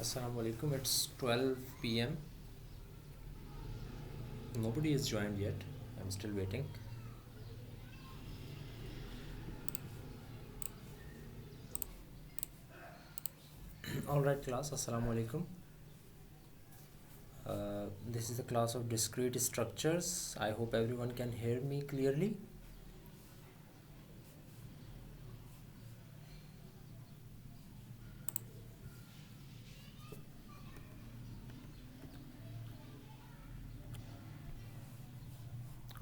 Assalamu alaikum. It's 12 p.m. Nobody is joined yet. I'm still waiting. All right, class. Assalamu alaikum. This is the class of discrete structures. I hope everyone can hear me clearly.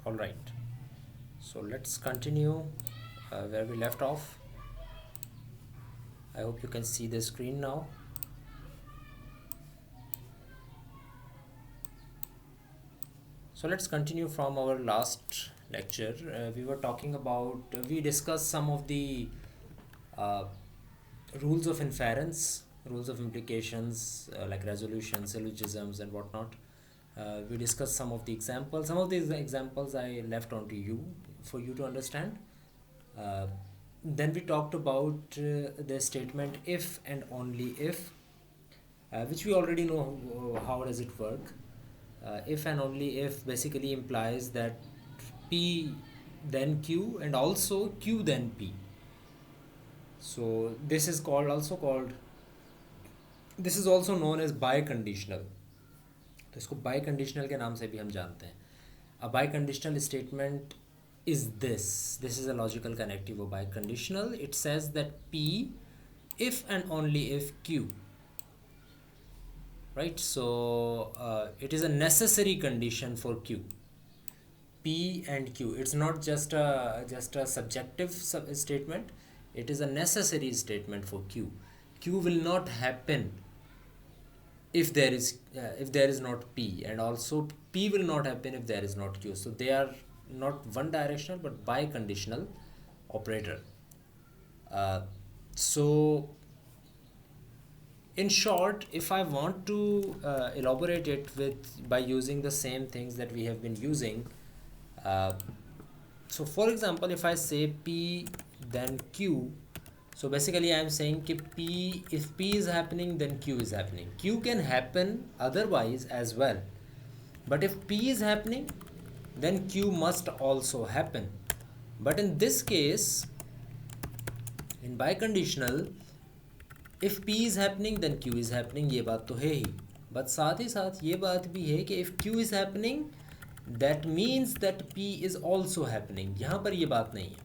All right. So let's continue where we left off. I hope you can see the screen now. So let's continue from our last lecture. We were talking about, we discussed some of the uh, rules of inference, rules of implications like resolution, syllogisms, and whatnot. We discussed some of the examples. Some of these examples I left on to you for you to understand. Then we talked about the statement if and only if, which we already know how does it work. If and only if basically implies that P then Q and also Q then P. So this is this is also known as biconditional. तो इसको biconditional के नाम से भी हम जानते हैं. A biconditional statement is this is a logical connective of biconditional. It says that P if and only if Q, right? So it is a necessary condition for Q. P and Q, it's not just a subjective statement, it is a necessary statement for Q. Q will not happen if there is not P, and also P will not happen if there is not Q. So they are not one directional but biconditional operator. So in short, if I want to elaborate it by using the same things that we have been using, so for example, if I say P then Q, so basically I am saying कि if P is happening then Q is happening. Q can happen otherwise as well, but if P is happening then Q must also happen. But in this case, in biconditional, if P is happening then Q is happening, ये बात तो है ही, but साथ ही साथ ये बात भी है कि if Q is happening that means that P is also happening. यहाँ पर ये बात नहीं है.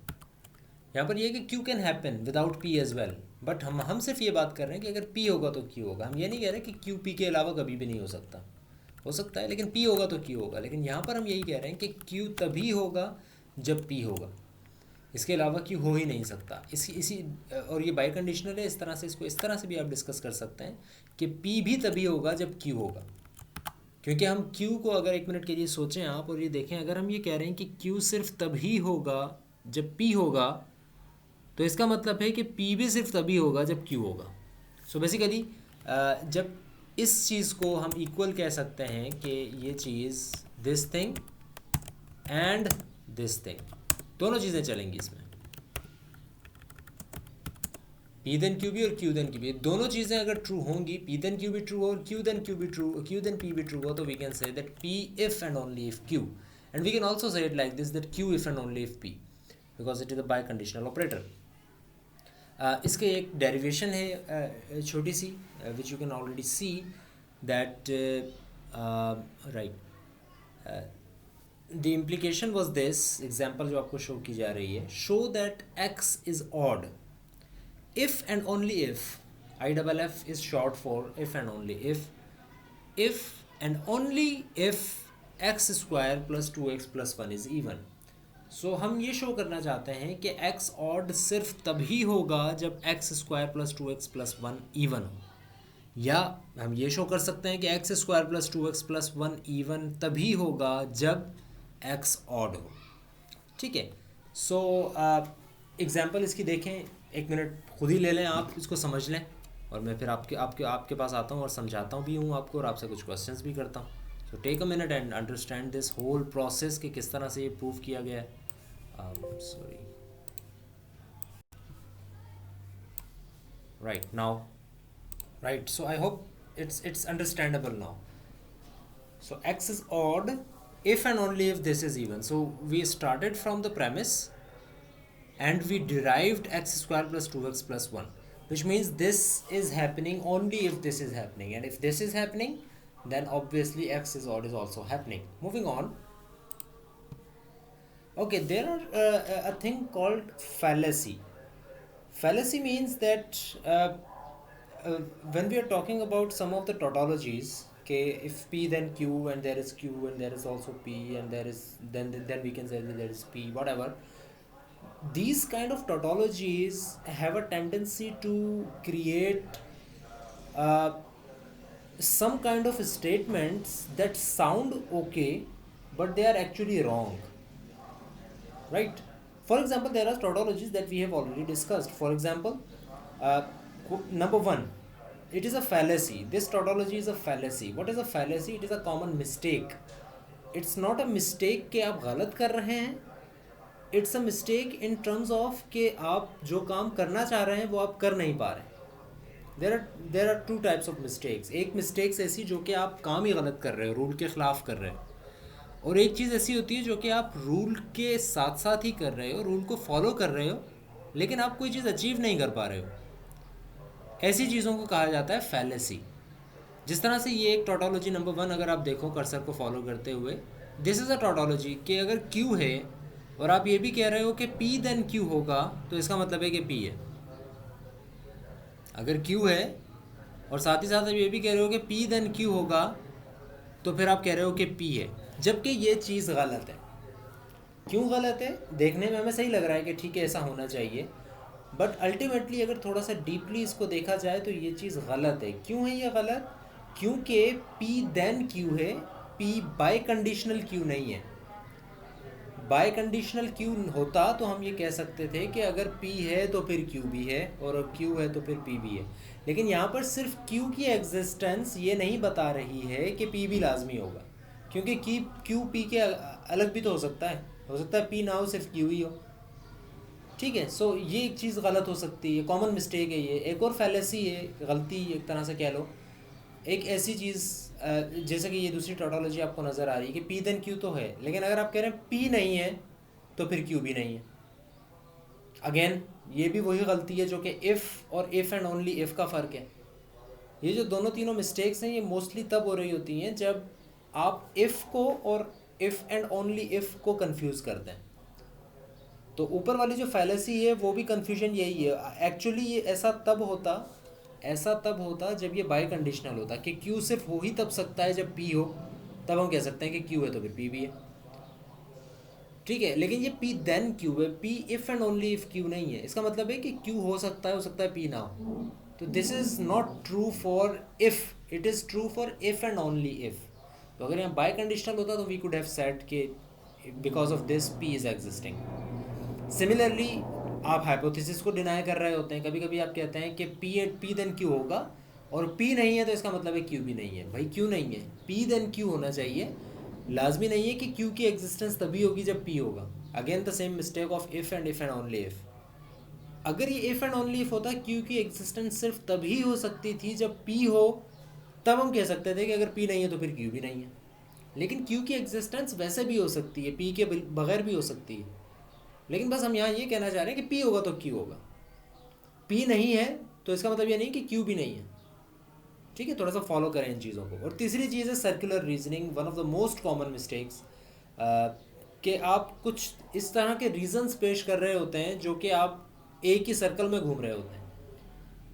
यहाँ पर ये कि Q can happen without P as well, but हम सिर्फ ये बात कर रहे हैं कि अगर P होगा तो Q होगा. हम ये नहीं कह रहे कि Q P के अलावा कभी भी नहीं हो सकता है, लेकिन P होगा तो Q होगा. लेकिन यहाँ पर हम यही कह रहे हैं कि Q तभी होगा जब P होगा, इसके अलावा Q हो ही नहीं सकता. इसी और ये बाइकंडीशनल है, इस तरह से इसको इस तरह से भी आप डिस्कस कर सकते हैं कि P भी तभी होगा जब Q होगा. क्योंकि हम Q को अगर एक मिनट के लिए सोचें आप और ये देखें, अगर हम ये कह रहे हैं कि Q सिर्फ तभी होगा जब P होगा, तो इसका मतलब है कि P भी सिर्फ तभी होगा जब Q होगा. सो बेसिकली जब इस चीज़ को हम इक्वल कह सकते हैं कि ये चीज़ this thing and this thing, दोनों चीज़ें चलेंगी इसमें. P then Q भी और Q then Q भी, दोनों चीज़ें अगर ट्रू होंगी, P then Q भी ट्रू हो और Q then Q भी ट्रू, Q then P भी ट्रू हो, तो we can say that P if and only if Q. And we can also say it like this, that Q if and only if P, because it is a biconditional operator. इसके एक derivation है छोटी सी, which you can already see that right. The implication was this example जो आपको show की जा रही है, show that x is odd if and only if, IFF is short for if and only if and only if x square plus 2x plus 1 is even. सो हम ये show करना चाहते हैं कि x ऑड सिर्फ तभी होगा जब x square plus 2x plus 1 even हो, या हम ये शो कर सकते हैं कि x square plus 2x plus 1 even तभी होगा जब x ऑड हो. ठीक है. सो एग्जांपल इसकी देखें, एक मिनट खुद ही ले लें, आप इसको समझ लें, और मैं फिर आपके पास आता हूँ और समझाता भी हूँ आपको, और आपसे कुछ क्वेश्चंस भी करता हूँ. So take a minute and understand this whole process कि किस तरह से ये प्रूव किया गया है. Sorry. Right now, right. So I hope it's understandable now. So x is odd if and only if this is even. So we started from the premise and we derived x square plus 2x plus 1, which means this is happening only if this is happening, and if this is happening then obviously x is odd is also happening. Moving on. Okay, there are a thing called fallacy. Fallacy means that when we are talking about some of the tautologies, okay, if p then q and there is q and there is also p and there is then we can say that there is p, whatever. These kind of tautologies have a tendency to create uh, some kind of statements that sound okay but they are actually wrong, right? For example, there are tautologies that we have already discussed. For example, uh, number one, it is a fallacy. This tautology is a fallacy. What is a fallacy? It is a common mistake. It's not a mistake कि आप गलत कर रहे हैं. It's a mistake in terms of कि आप जो काम करना चाह रहे हैं वो आप कर नहीं पा रहे. There are two types of mistakes. एक mistakes ऐसी जो कि आप काम ही गलत कर रहे हो, रूल के ख़िलाफ़ कर रहे हो, और एक चीज़ ऐसी होती है जो कि आप रूल के साथ साथ ही कर रहे हो, रूल को फॉलो कर रहे हो, लेकिन आप कोई चीज़ अचीव नहीं कर पा रहे हो. ऐसी चीज़ों को कहा जाता है फैलेसी. जिस तरह से ये एक टोटोलॉजी नंबर 1 अगर आप देखो कर्सर को फॉलो करते हुए, दिस इज़ अ टोटोलॉजी कि अगर Q है और आप ये भी कह रहे हो कि P देन Q होगा, तो इसका मतलब है कि P है. अगर Q है और साथ ही साथ आप ये भी कह रहे हो कि P देन Q होगा, तो फिर आप कह रहे हो कि P है, जबकि ये चीज़ गलत है. क्यों गलत है? देखने में हमें सही लग रहा है कि ठीक है ऐसा होना चाहिए, बट अल्टीमेटली अगर थोड़ा सा डीपली इसको देखा जाए तो ये चीज़ गलत है. क्यों है ये गलत? क्योंकि P देन Q है, P बाय कंडीशनल Q नहीं है. बाय कंडीशनल Q होता तो हम ये कह सकते थे कि अगर P है तो फिर Q भी है, और Q है तो फिर P भी है. लेकिन यहाँ पर सिर्फ Q की एग्जिस्टेंस ये नहीं बता रही है कि P भी लाजमी होगा, क्योंकि Q P के अलग भी तो हो सकता है P ना हो, सिर्फ Q ही हो. ठीक है. सो ये एक चीज़ गलत हो सकती है, कॉमन मिस्टेक है ये. एक और फैलेसी है, गलती एक तरह से कह लो. एक ऐसी चीज़ जैसे कि ये दूसरी टोटोलॉजी आपको नज़र आ रही है कि P देन Q तो है, लेकिन अगर आप कह रहे हैं P नहीं है तो फिर Q भी नहीं है. अगेन ये भी वही गलती है जो कि इफ़ और इफ़ एंड ओनली इफ़ का फ़र्क है. ये जो दोनों तीनों मिस्टेक्स हैं ये मोस्टली तब हो रही होती हैं जब आप इफ़ को और इफ़ एंड ओनली इफ़ को कंफ्यूज करते हैं. तो ऊपर वाली जो फैलेसी है वो भी कंफ्यूजन यही है. एक्चुअली ये ऐसा तब होता जब ये बाय कंडीशनल होता कि Q सिर्फ हो ही तब सकता है जब P हो, तब हम कह सकते हैं कि Q है तो फिर P भी है. ठीक है. लेकिन ये P देन Q है, P if and only if Q नहीं है. इसका मतलब है कि Q हो सकता है P ना हो. तो this is not true for if, it is true for if and only if. तो अगर यहाँ बाय कंडीशनल होता तो वी कुड हैव सेड कि because of this P is existing. Similarly आप हाइपोथेसिस को डिनाई कर रहे होते हैं. कभी कभी आप कहते हैं कि P देन Q होगा, और P नहीं है तो इसका मतलब है Q भी नहीं है. भाई Q नहीं है, P देन Q होना चाहिए. लाजमी नहीं है कि Q की एग्जिस्टेंस तभी होगी जब P होगा. Again the same mistake of if and only if. अगर ये इफ़ एंड ओनली इफ़ होता, Q की एग्जिस्टेंस सिर्फ तभी हो सकती थी जब P हो, तब हम कह सकते थे कि अगर P नहीं है तो फिर Q भी नहीं है. लेकिन Q की एग्जिस्टेंस वैसे भी हो सकती है, P के बगैर भी हो सकती है. लेकिन बस हम यहाँ ये कहना चाह रहे हैं कि P होगा तो Q होगा. P नहीं है तो इसका मतलब ये नहीं कि Q भी नहीं है. ठीक है. थोड़ा सा फॉलो करें इन चीज़ों को. और तीसरी चीज़ है circular reasoning, one of the most common mistakes. कि आप कुछ इस तरह के रीजंस पेश कर रहे होते हैं जो कि आप एक ही सर्कल में घूम रहे होते हैं.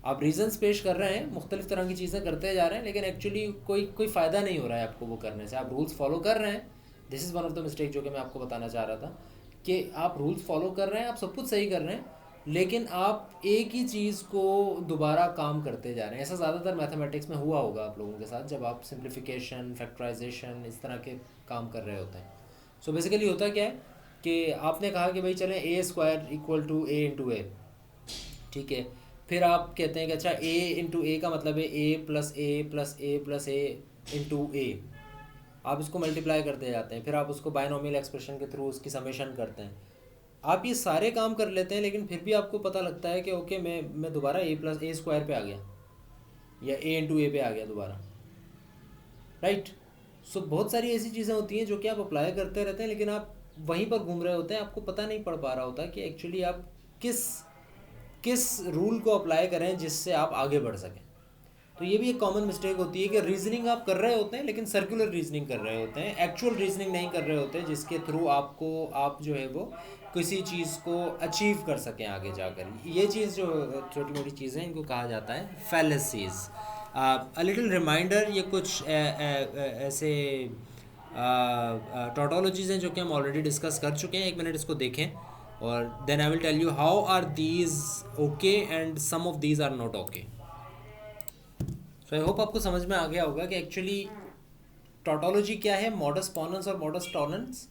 आप रीजंस पेश कर रहे हैं, मुख्तलिफ तरह की चीज़ें करते जा रहे हैं, लेकिन एक्चुअली कोई फ़ायदा नहीं हो रहा है आपको वो करने से. आप रूल्स फॉलो कर रहे हैं. This is one of the mistake जो कि मैं आपको बताना चाह रहा था, कि आप रूल्स फॉलो कर रहे हैं, आप सब कुछ सही कर रहे हैं, लेकिन आप एक ही चीज़ को दोबारा काम करते जा रहे हैं. ऐसा ज़्यादातर मैथमेटिक्स में हुआ होगा आप लोगों के साथ, जब आप सिंप्लीफिकेशन, फैक्टराइजेशन, इस तरह के काम कर रहे होते हैं. सो बेसिकली होता क्या है कि आपने कहा कि भाई चलें A² equal to A into A. ठीक है. फिर आप कहते हैं कि अच्छा A इंटू ए का मतलब है A plus A plus A plus A into A. आप इसको मल्टीप्लाई करते जाते हैं, फिर आप उसको बायनोमियल एक्सप्रेशन के थ्रू उसकी समेशन करते हैं. आप ये सारे काम कर लेते हैं, लेकिन फिर भी आपको पता लगता है कि ओके मैं दोबारा A प्लस A² पे आ गया. या ए इंटू ए पे आ गया दोबारा, राइट। सो बहुत सारी ऐसी चीज़ें होती हैं जो कि आप अप्लाई करते रहते हैं, लेकिन आप वहीं पर घूम रहे होते हैं, आपको पता नहीं पड़ पा रहा होता कि एक्चुअली आप किस किस रूल को अप्लाई करें जिससे आप आगे बढ़ सकें। तो ये भी एक कॉमन मिस्टेक होती है कि रीजनिंग आप कर रहे होते हैं लेकिन सर्कुलर रीजनिंग कर रहे होते हैं, एक्चुअल रीजनिंग नहीं कर रहे होते जिसके थ्रू आप जो है वो किसी चीज़ को अचीव कर सकें आगे जाकर। ये चीज़ जो छोटी मोटी चीज़ें इनको कहा जाता है फैलेसीज। अ लिटिल रिमाइंडर, ये कुछ ऐसे टोटोलॉजीज़ हैं जो कि हम ऑलरेडी डिस्कस कर चुके हैं, 1 मिनट इसको देखें और then I will tell you how are these okay and some of these are not okay. So I hope आपको समझ में आ गया होगा कि एक्चुअली टोटोलॉजी क्या है, मॉडस पोनेंस और modus tollens.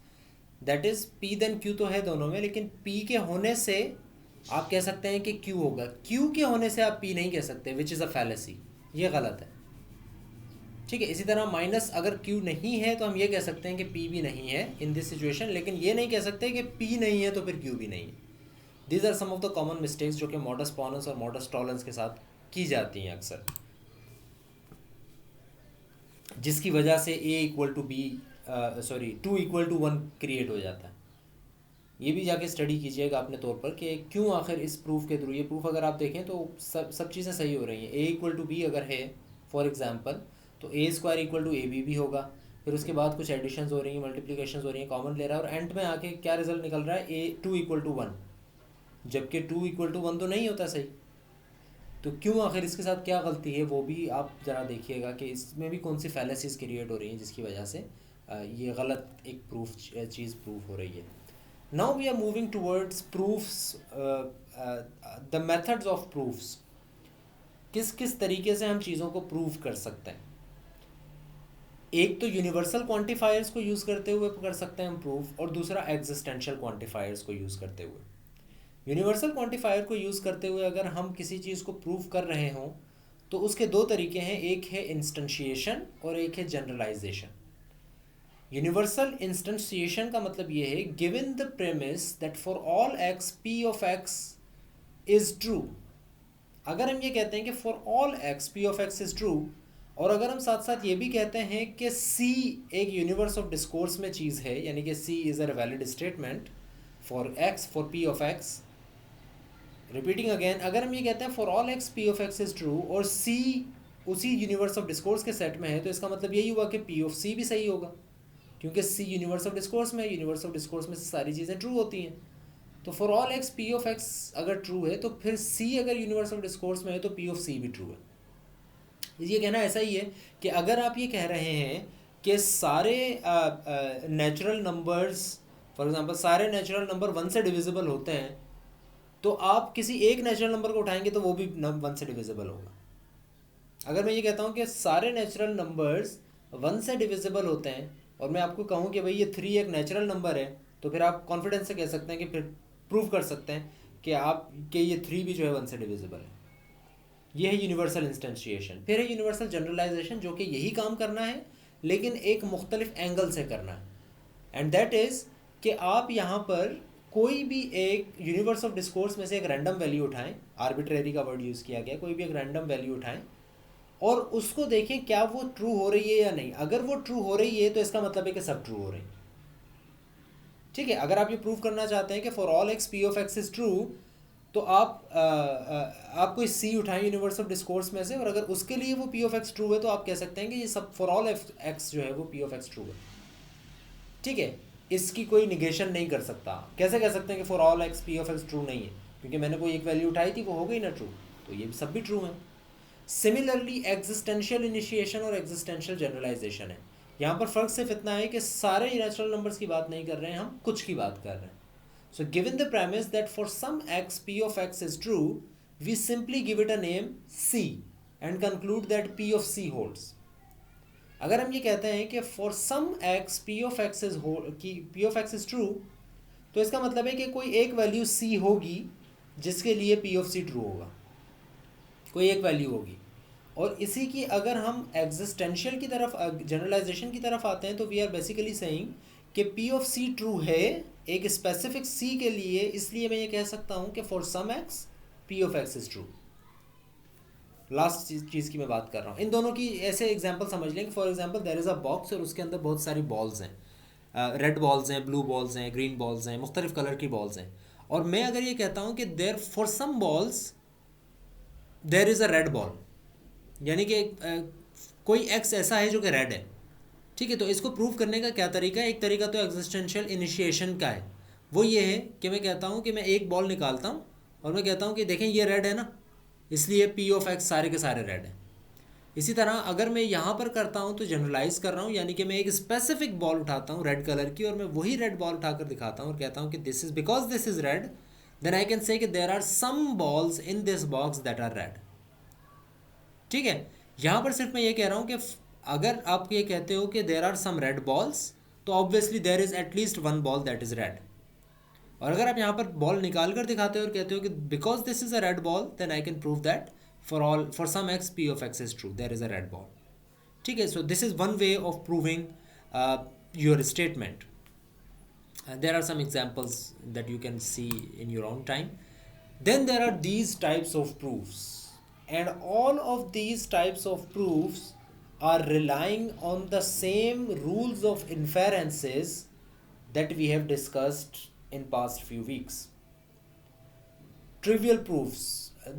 That is P then Q तो है दोनों में, लेकिन पी के होने से आप कह सकते हैं कि क्यू होगा, क्यू के होने से आप पी नहीं कह सकते, विच इज़ अ फैलेसी, ये गलत है, ठीक है। इसी तरह माइनस अगर क्यू नहीं है तो हम ये कह सकते हैं कि पी भी नहीं है इन दिस सिचुएशन, लेकिन ये नहीं कह सकते कि पी नहीं है तो फिर क्यू भी नहीं है। These are some of the common mistakes जो कि मॉडस पोनेंस और मॉडस टॉलेंस के साथ की जाती हैं अक्सर, जिसकी वजह से a equal to b 2 equal to 1 create हो जाता है। ये भी जाके स्टडी कीजिएगा अपने तौर पर कि क्यों आखिर इस प्रूफ के थ्रू, ये प्रूफ अगर आप देखें तो सब चीज़ें सही हो रही हैं। a इक्वल टू बी अगर है फॉर एग्जांपल तो a square equal to a b भी होगा, फिर उसके बाद कुछ एडिशंस हो रही हैं, मल्टीप्लिकेशंस हो रही हैं, कॉमन ले रहा है और एंड में आके क्या रिजल्ट निकल रहा है, a 2 इक्वल टू 1, जबकि 2 इक्वल टू 1 तो नहीं होता सही। तो क्यों आखिर इसके साथ क्या गलती है वो भी आप ज़रा देखिएगा कि इसमें भी कौन सी फैलेसीज क्रिएट हो रही हैं जिसकी वजह से ये गलत एक चीज़ प्रूफ हो रही है। Now we are moving towards proofs, the methods of proofs, किस किस तरीके से हम चीज़ों को प्रूव कर सकते हैं। एक तो यूनिवर्सल क्वांटिफायर्स को यूज़ करते हुए कर सकते हैं हम प्रूफ, और दूसरा एग्जिस्टेंशियल क्वांटिफायर्स को यूज़ करते हुए। यूनिवर्सल क्वांटिफायर को यूज़ करते हुए अगर हम किसी चीज़ को प्रूव कर रहे हों तो उसके दो तरीके हैं, एक है इंस्टेंशिएशन और एक है जनरलाइजेशन। यूनिवर्सल इंस्टेंशिएशन का मतलब ये है given the premise that for all x P of x is true. अगर हम ये कहते हैं कि for all x P of x is true, और अगर हम साथ साथ ये भी कहते हैं कि सी एक यूनिवर्स ऑफ डिस्कोर्स में चीज़ है, यानी कि C is a valid statement for x, for P of x. Repeating again, अगर हम ये कहते हैं for all x P of x is true और सी उसी यूनिवर्स ऑफ डिस्कोर्स के सेट में है, तो इसका मतलब यही हुआ कि पी ऑफ सी भी सही होगा, क्योंकि सी यूनिवर्स ऑफ डिस्कोर्स में है, यूनिवर्स ऑफ डिस्कोर्स में से सारी चीज़ें ट्रू होती हैं। तो for all x P of x अगर ट्रू है तो फिर सी अगर यूनिवर्स ऑफ डिस्कोर्स में है तो पी ऑफ सी भी ट्रू है। ये कहना ऐसा ही है कि अगर आप ये कह रहे हैं कि सारे नेचुरल नंबर्स, फॉर एग्जांपल सारे नेचुरल नंबर 1 से डिविजिबल होते हैं, तो आप किसी एक नेचुरल नंबर को उठाएंगे तो वो भी 1 से डिविजिबल होगा। अगर मैं ये कहता हूँ कि सारे नेचुरल नंबर्स 1 से डिविजिबल होते हैं और मैं आपको कहूँ कि भाई ये 3 एक नेचुरल नंबर है, तो फिर आप कॉन्फिडेंस से कह सकते हैं कि फिर प्रूव कर सकते हैं कि ये 3 भी जो है 1 से डिविजिबल है। ये है यूनिवर्सल इंस्टेंशिएशन। फिर है यूनिवर्सल जनरलाइजेशन, जो कि यही काम करना है लेकिन एक मुख्तलिफ एंगल से करना है, एंड दैट इज़ कि आप यहाँ पर कोई भी एक यूनिवर्स ऑफ डिस्कोर्स में से एक रैंडम वैल्यू उठाएं, आर्बिट्रेरी का वर्ड यूज़ किया गया, कोई भी एक रैंडम वैल्यू उठाएं और उसको देखें क्या वो ट्रू हो रही है या नहीं। अगर वो ट्रू हो रही है तो इसका मतलब है कि सब ट्रू हो रही है, ठीक है। अगर आप ये प्रूव करना चाहते हैं कि for all x P of x is true, तो आप कोई सी उठाएं यूनिवर्स ऑफ डिस्कोर्स में से, और अगर उसके लिए वो पी ऑफ एक्स ट्रू है तो आप कह सकते हैं कि ये सब फॉर ऑल एक्स जो है वो पी ऑफ एक्स ट्रू है, ठीक है। इसकी कोई निगेशन नहीं कर सकता। कैसे कह सकते हैं कि for all x P of x true नहीं है, क्योंकि मैंने कोई एक वैल्यू उठाई थी वो हो गई ना ट्रू, तो ये सब भी ट्रू हैं। सिमिलरली एग्जिस्टेंशियल इनिशिएशन और एग्जिस्टेंशियल जनरलाइजेशन है। यहाँ पर फ़र्क सिर्फ इतना है कि सारे नेचुरल नंबर्स की बात नहीं कर रहे हैं, हम कुछ की बात कर रहे हैं। So given the premise that for some x P of x is true, we simply give it a name c and conclude that P of c holds. अगर हम ये कहते हैं कि for some x P of x is true, तो इसका मतलब है कि कोई एक वैल्यू सी होगी जिसके लिए पी ऑफ सी ट्रू होगा, कोई एक वैल्यू होगी। और इसी की अगर हम एग्जिस्टेंशियल की तरफ, जनरलाइजेशन की तरफ आते हैं, तो वी आर बेसिकली सेइंग कि पी ऑफ सी ट्रू है एक स्पेसिफिक सी के लिए, इसलिए मैं ये कह सकता हूँ कि for some x P of x is true. Last चीज़ की मैं बात कर रहा हूँ, इन दोनों की ऐसे एग्जांपल समझ लें कि for example there is a box और उसके अंदर बहुत सारी बॉल्स हैं, रेड बॉल्स हैं, ब्लू बॉल्स हैं, ग्रीन बॉल्स हैं, मुख्तलिफ कलर की बॉल्स हैं। और मैं अगर ये कहता हूँ कि there for some balls there is a red ball, यानी कि कोई एक्स ऐसा है जो कि रेड है, ठीक है। तो इसको प्रूव करने का क्या तरीका है? एक तरीका तो एग्जिस्टेंशियल इनिशिएशन का है, वो ये है कि मैं कहता हूँ कि मैं एक बॉल निकालता हूँ और मैं कहता हूँ कि देखें ये रेड है ना, इसलिए पी ऑफ एक्स सारे के सारे रेड हैं। इसी तरह अगर मैं यहाँ पर करता हूँ तो जनरलाइज कर रहा हूँ, यानी कि मैं एक स्पेसिफिक बॉल उठाता हूँ रेड कलर की और मैं वही रेड बॉल उठाकर दिखाता हूँ और कहता हूँ कि this is because this is red, then I can say कि there are some balls in this box that are red. ठीक है, यहाँ पर सिर्फ मैं ये कह रहा हूँ कि अगर आप ये कहते हो कि there are some red balls, तो obviously there is at least one ball that is red. और अगर आप यहाँ पर बॉल निकाल कर दिखाते हो और कहते हो कि because this is a red ball, then I can prove that for some x P of x is true, there is a red ball. ठीक है, so this is one way of proving your statement. There are some examples that you can see in your own time. Then there are these types of proofs, and all of these types of proofs are relying on the same rules of inferences that we have discussed in past few weeks. Trivial proofs,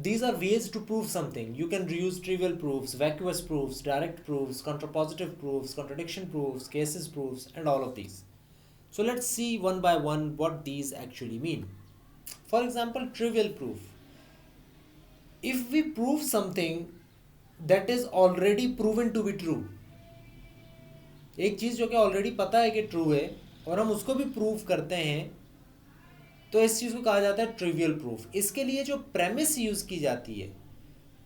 these are ways to prove something. You can use trivial proofs, vacuous proofs, direct proofs, contrapositive proofs, contradiction proofs, cases proofs, and all of these. So let's see one by one what these actually mean. For example, trivial proof. If we prove something that is already proven to be true, एक चीज़ जो कि already पता है कि true है और हम उसको भी प्रूव करते हैं, तो इस चीज़ को कहा जाता है ट्रिवियल प्रूफ। इसके लिए जो प्रेमिस यूज़ की जाती है,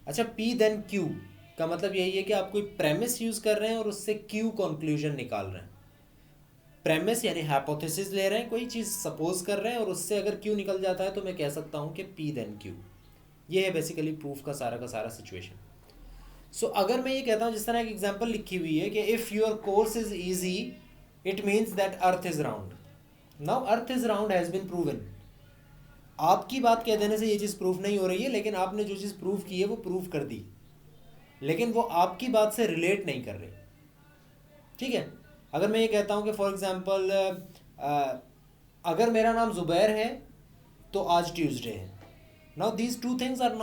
अच्छा P देन Q का मतलब यही है कि आप कोई प्रेमिस यूज़ कर रहे हैं और उससे Q कंक्लूजन निकाल रहे हैं। प्रेमिस यानी हाइपोथेसिस ले रहे हैं, कोई चीज़ सपोज कर रहे हैं और उससे अगर Q निकल जाता है तो मैं कह सकता हूँ कि P देन Q। ये है बेसिकली प्रूफ का सारा सिचुएशन। सो अगर मैं ये कहता हूँ, जिस तरह एक एग्जांपल लिखी हुई है कि if your course is easy it means that earth is round. Now earth is round has been proven. आपकी बात कह देने से ये चीज़ प्रूफ नहीं हो रही है, लेकिन आपने जो चीज़ प्रूव की है वो प्रूव कर दी, लेकिन वो आपकी बात से रिलेट नहीं कर रही। ठीक है, अगर मैं ये कहता हूँ कि फॉर एग्जांपल अगर मेरा नाम ज़ुबैर है तो आज ट्यूसडे है। Now these two things are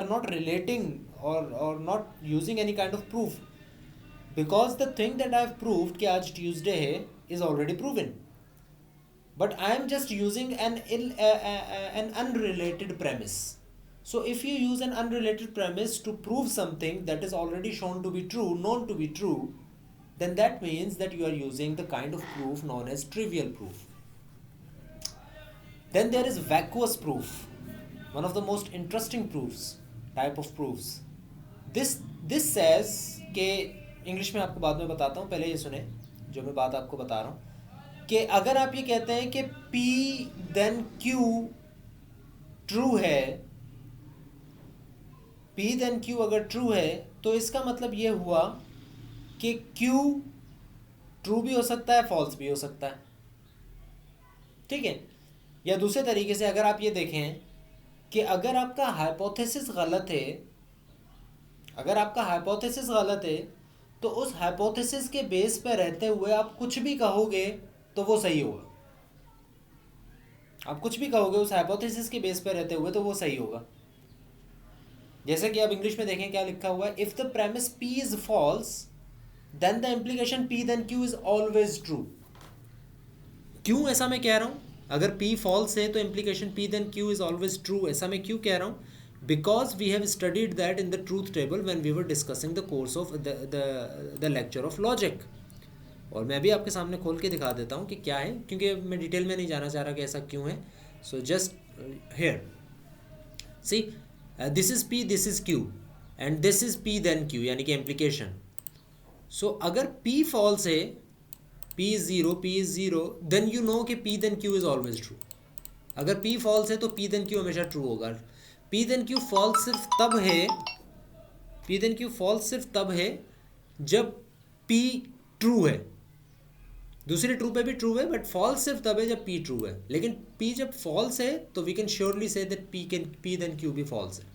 not relating or not using any kind of proof, because the thing that I have proved कि आज ट्यूसडे है is already proven, but I am just using an unrelated premise. So if you use an unrelated premise to prove something that is already shown to be true, known to be true, then that means that you are using the kind of proof known as trivial proof. Then there is vacuous proof, one of the most interesting type of proofs. This says के English में आपको बाद में बताता हूँ, पहले ये सुने जो मैं बात आपको बता रहा हूँ कि अगर आप ये कहते हैं कि P देन Q ट्रू है, P देन Q अगर ट्रू है तो इसका मतलब ये हुआ कि Q ट्रू भी हो सकता है, फॉल्स भी हो सकता है। ठीक है, या दूसरे तरीके से अगर आप ये देखें कि अगर आपका हाइपोथेसिस गलत है, अगर आपका हाइपोथेसिस गलत है तो उस हाइपोथेसिस के बेस पे रहते हुए आप कुछ भी कहोगे तो वो सही होगा। आप कुछ भी कहोगे उस हाइपोथेसिस के बेस पे रहते हुए तो वो सही होगा। जैसे कि आप इंग्लिश में देखें क्या लिखा हुआ है, if the premise P is false then the implication P then Q is always true. क्यों ऐसा मैं कह रहा हूँ? अगर P फॉल्स है तो implication P then Q is always true, ऐसा मैं क्यों कह रहा हूँ? Because we have studied that in the truth table when we were discussing the course of the lecture of logic. और मैं भी आपके सामने खोल के दिखा देता हूँ कि क्या है, क्योंकि मैं डिटेल में नहीं जाना चाह रहा कि ऐसा क्यों है। So just here see this is P, this is Q and this is P then Q, यानी कि implication. So अगर P false है, P is zero, then you know कि P then Q is always true. अगर P false है तो P then Q हमेशा true होगा। P then Q फॉल्स सिर्फ तब है, P then Q फॉल्स सिर्फ तब है जब P ट्रू है। दूसरे ट्रू पे भी ट्रू है, बट फॉल्स सिर्फ तब है जब P ट्रू है। लेकिन P जब फॉल्स है तो we can surely say that P then Q भी फॉल्स है।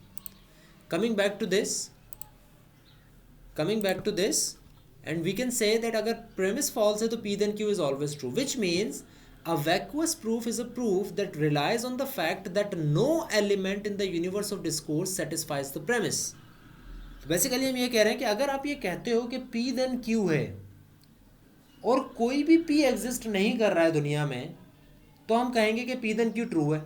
coming back to this and we can say that अगर premise false है तो P then Q is always true, which means a vacuous proof is a proof that relies on the fact that no element in the universe of discourse satisfies the premise. तो basically हम ये कह रहे हैं कि अगर आप ये कहते हो कि P then Q है और कोई भी P एग्जिस्ट नहीं कर रहा है दुनिया में, तो हम कहेंगे कि P then Q ट्रू है.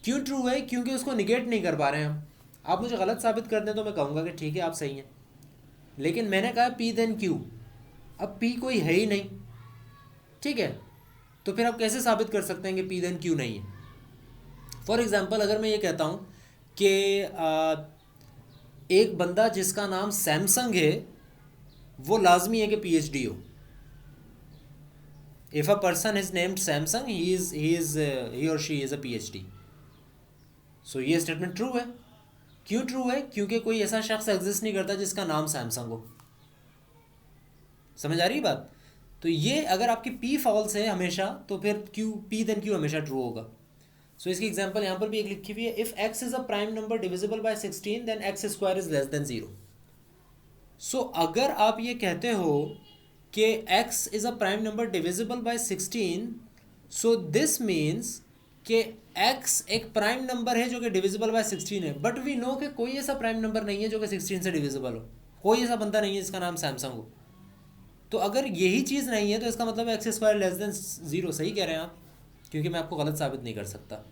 क्यों ट्रू है? क्योंकि उसको निगेट नहीं कर पा रहे हैं हम. आप मुझे गलत साबित कर दें तो मैं कहूँगा कि ठीक है आप सही हैं, लेकिन मैंने कहा P then Q, अब P कोई है ही नहीं, ठीक है, तो फिर आप कैसे साबित कर सकते हैं कि P then Q नहीं है? फॉर एग्जांपल अगर मैं ये कहता हूँ कि एक बंदा जिसका नाम सैमसंग है वो लाजमी है कि PhD हो. If a person is named Samsung he और she is a PhD. So ये स्टेटमेंट ट्रू है. क्यों ट्रू है? क्योंकि कोई ऐसा शख्स एग्जिस्ट नहीं करता जिसका नाम सैमसंग हो. समझ आ रही बात? तो ये अगर आपकी P फॉल्स है हमेशा तो फिर P then Q हमेशा ट्रू होगा. सो इसकी एग्जांपल यहाँ पर भी एक लिखी हुई है. If x is a prime number divisible by 16 then x square is less than 0. So अगर आप ये कहते हो कि x is a prime number divisible by 16, so this means कि x एक प्राइम नंबर है जो कि डिविजिबल बाय 16 है, बट वी नो कि कोई ऐसा प्राइम नंबर नहीं है जो कि 16 से डिविजिबल हो. कोई ऐसा बंदा नहीं है जिसका नाम सैमसंग हो. तो अगर यही चीज़ नहीं है तो इसका मतलब एक्स स्क्वायर लेस देन 0. सही कह रहे हैं आप, क्योंकि मैं आपको गलत साबित नहीं कर सकता.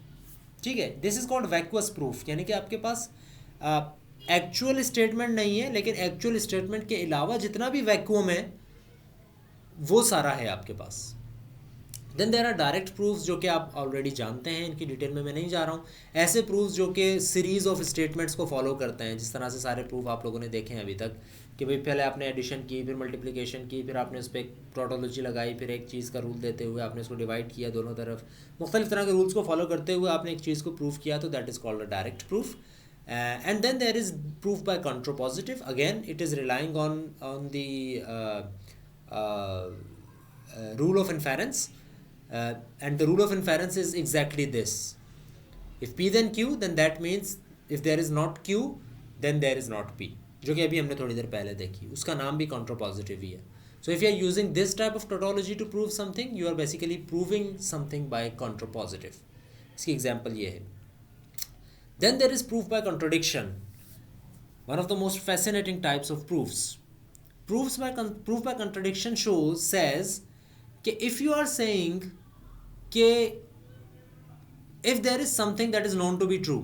ठीक है, दिस इज़ कॉल्ड वैक्यूअस प्रूफ, यानी कि आपके पास एक्चुअल स्टेटमेंट नहीं है, लेकिन एक्चुअल स्टेटमेंट के अलावा जितना भी वैक्यूम है वो सारा है आपके पास. Then there are direct proofs जो कि आप ऑलरेडी जानते हैं, इनकी डिटेल में मैं नहीं जा रहा हूँ. ऐसे प्रूफ्स जो कि सीरीज़ ऑफ स्टेटमेंट्स को फॉलो करते हैं, जिस तरह से सारे प्रूफ आप लोगों ने देखे हैं अभी तक कि भाई पहले आपने एडिशन की, फिर मल्टीप्लिकेशन की, फिर आपने उस पर एक टोटोलॉजी लगाई, फिर एक चीज़ का रूल देते हुए आपने उसको डिवाइड किया दोनों तरफ, मुख्तलिफ तरह के रूल्स को फॉलो करते हुए आपने एक चीज़ को प्रूफ किया, तो that is called a direct proof. And then there is proof by contrapositive. Again, it is relying on the rule of inference, and the rule of inference is exactly this: if P then Q, then that means if there is not Q, then there is not P, जो कि अभी हमने थोड़ी देर पहले देखी. उसका नाम भी contrapositive ही है. So if you are using this type of tautology to prove something, you are basically proving something by contrapositive. इसकी example ये है. Then there is proof by contradiction, one of the most fascinating types of proofs. Proof by contradiction says कि if you are saying कि if there is something that is known to be true,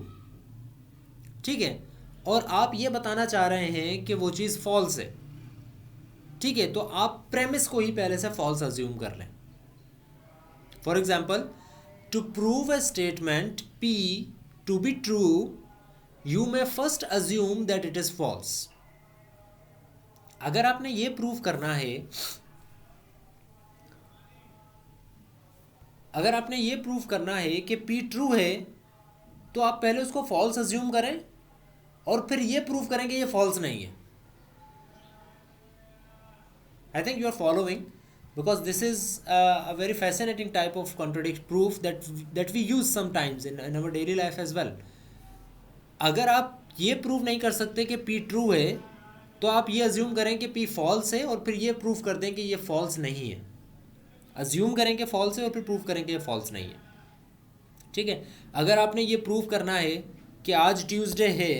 ठीक है, और आप ये बताना चाह रहे हैं कि वो चीज़ फॉल्स है, ठीक है, तो आप प्रेमिस को ही पहले से फॉल्स अज्यूम कर लें. For example, to prove a statement P to be true, you may first assume that it is false. अगर आपने ये प्रूव करना है, अगर आपने ये प्रूव करना है कि P ट्रू है, तो आप पहले उसको फॉल्स अज्यूम करें और फिर ये प्रूव करें कि ये फॉल्स नहीं है. I think you are following, because this is a very fascinating type of contradict proof that we use sometimes in our daily life as well. अगर आप ये प्रूव नहीं कर सकते कि P ट्रू है, तो आप ये अज्यूम करें कि P फॉल्स है और फिर ये प्रूव कर दें कि ये फॉल्स नहीं है. अज्यूम करें कि फॉल्स है और फिर प्रूव करें कि ये फॉल्स नहीं है. ठीक है, अगर आपने ये प्रूव करना है कि आज ट्यूसडे है,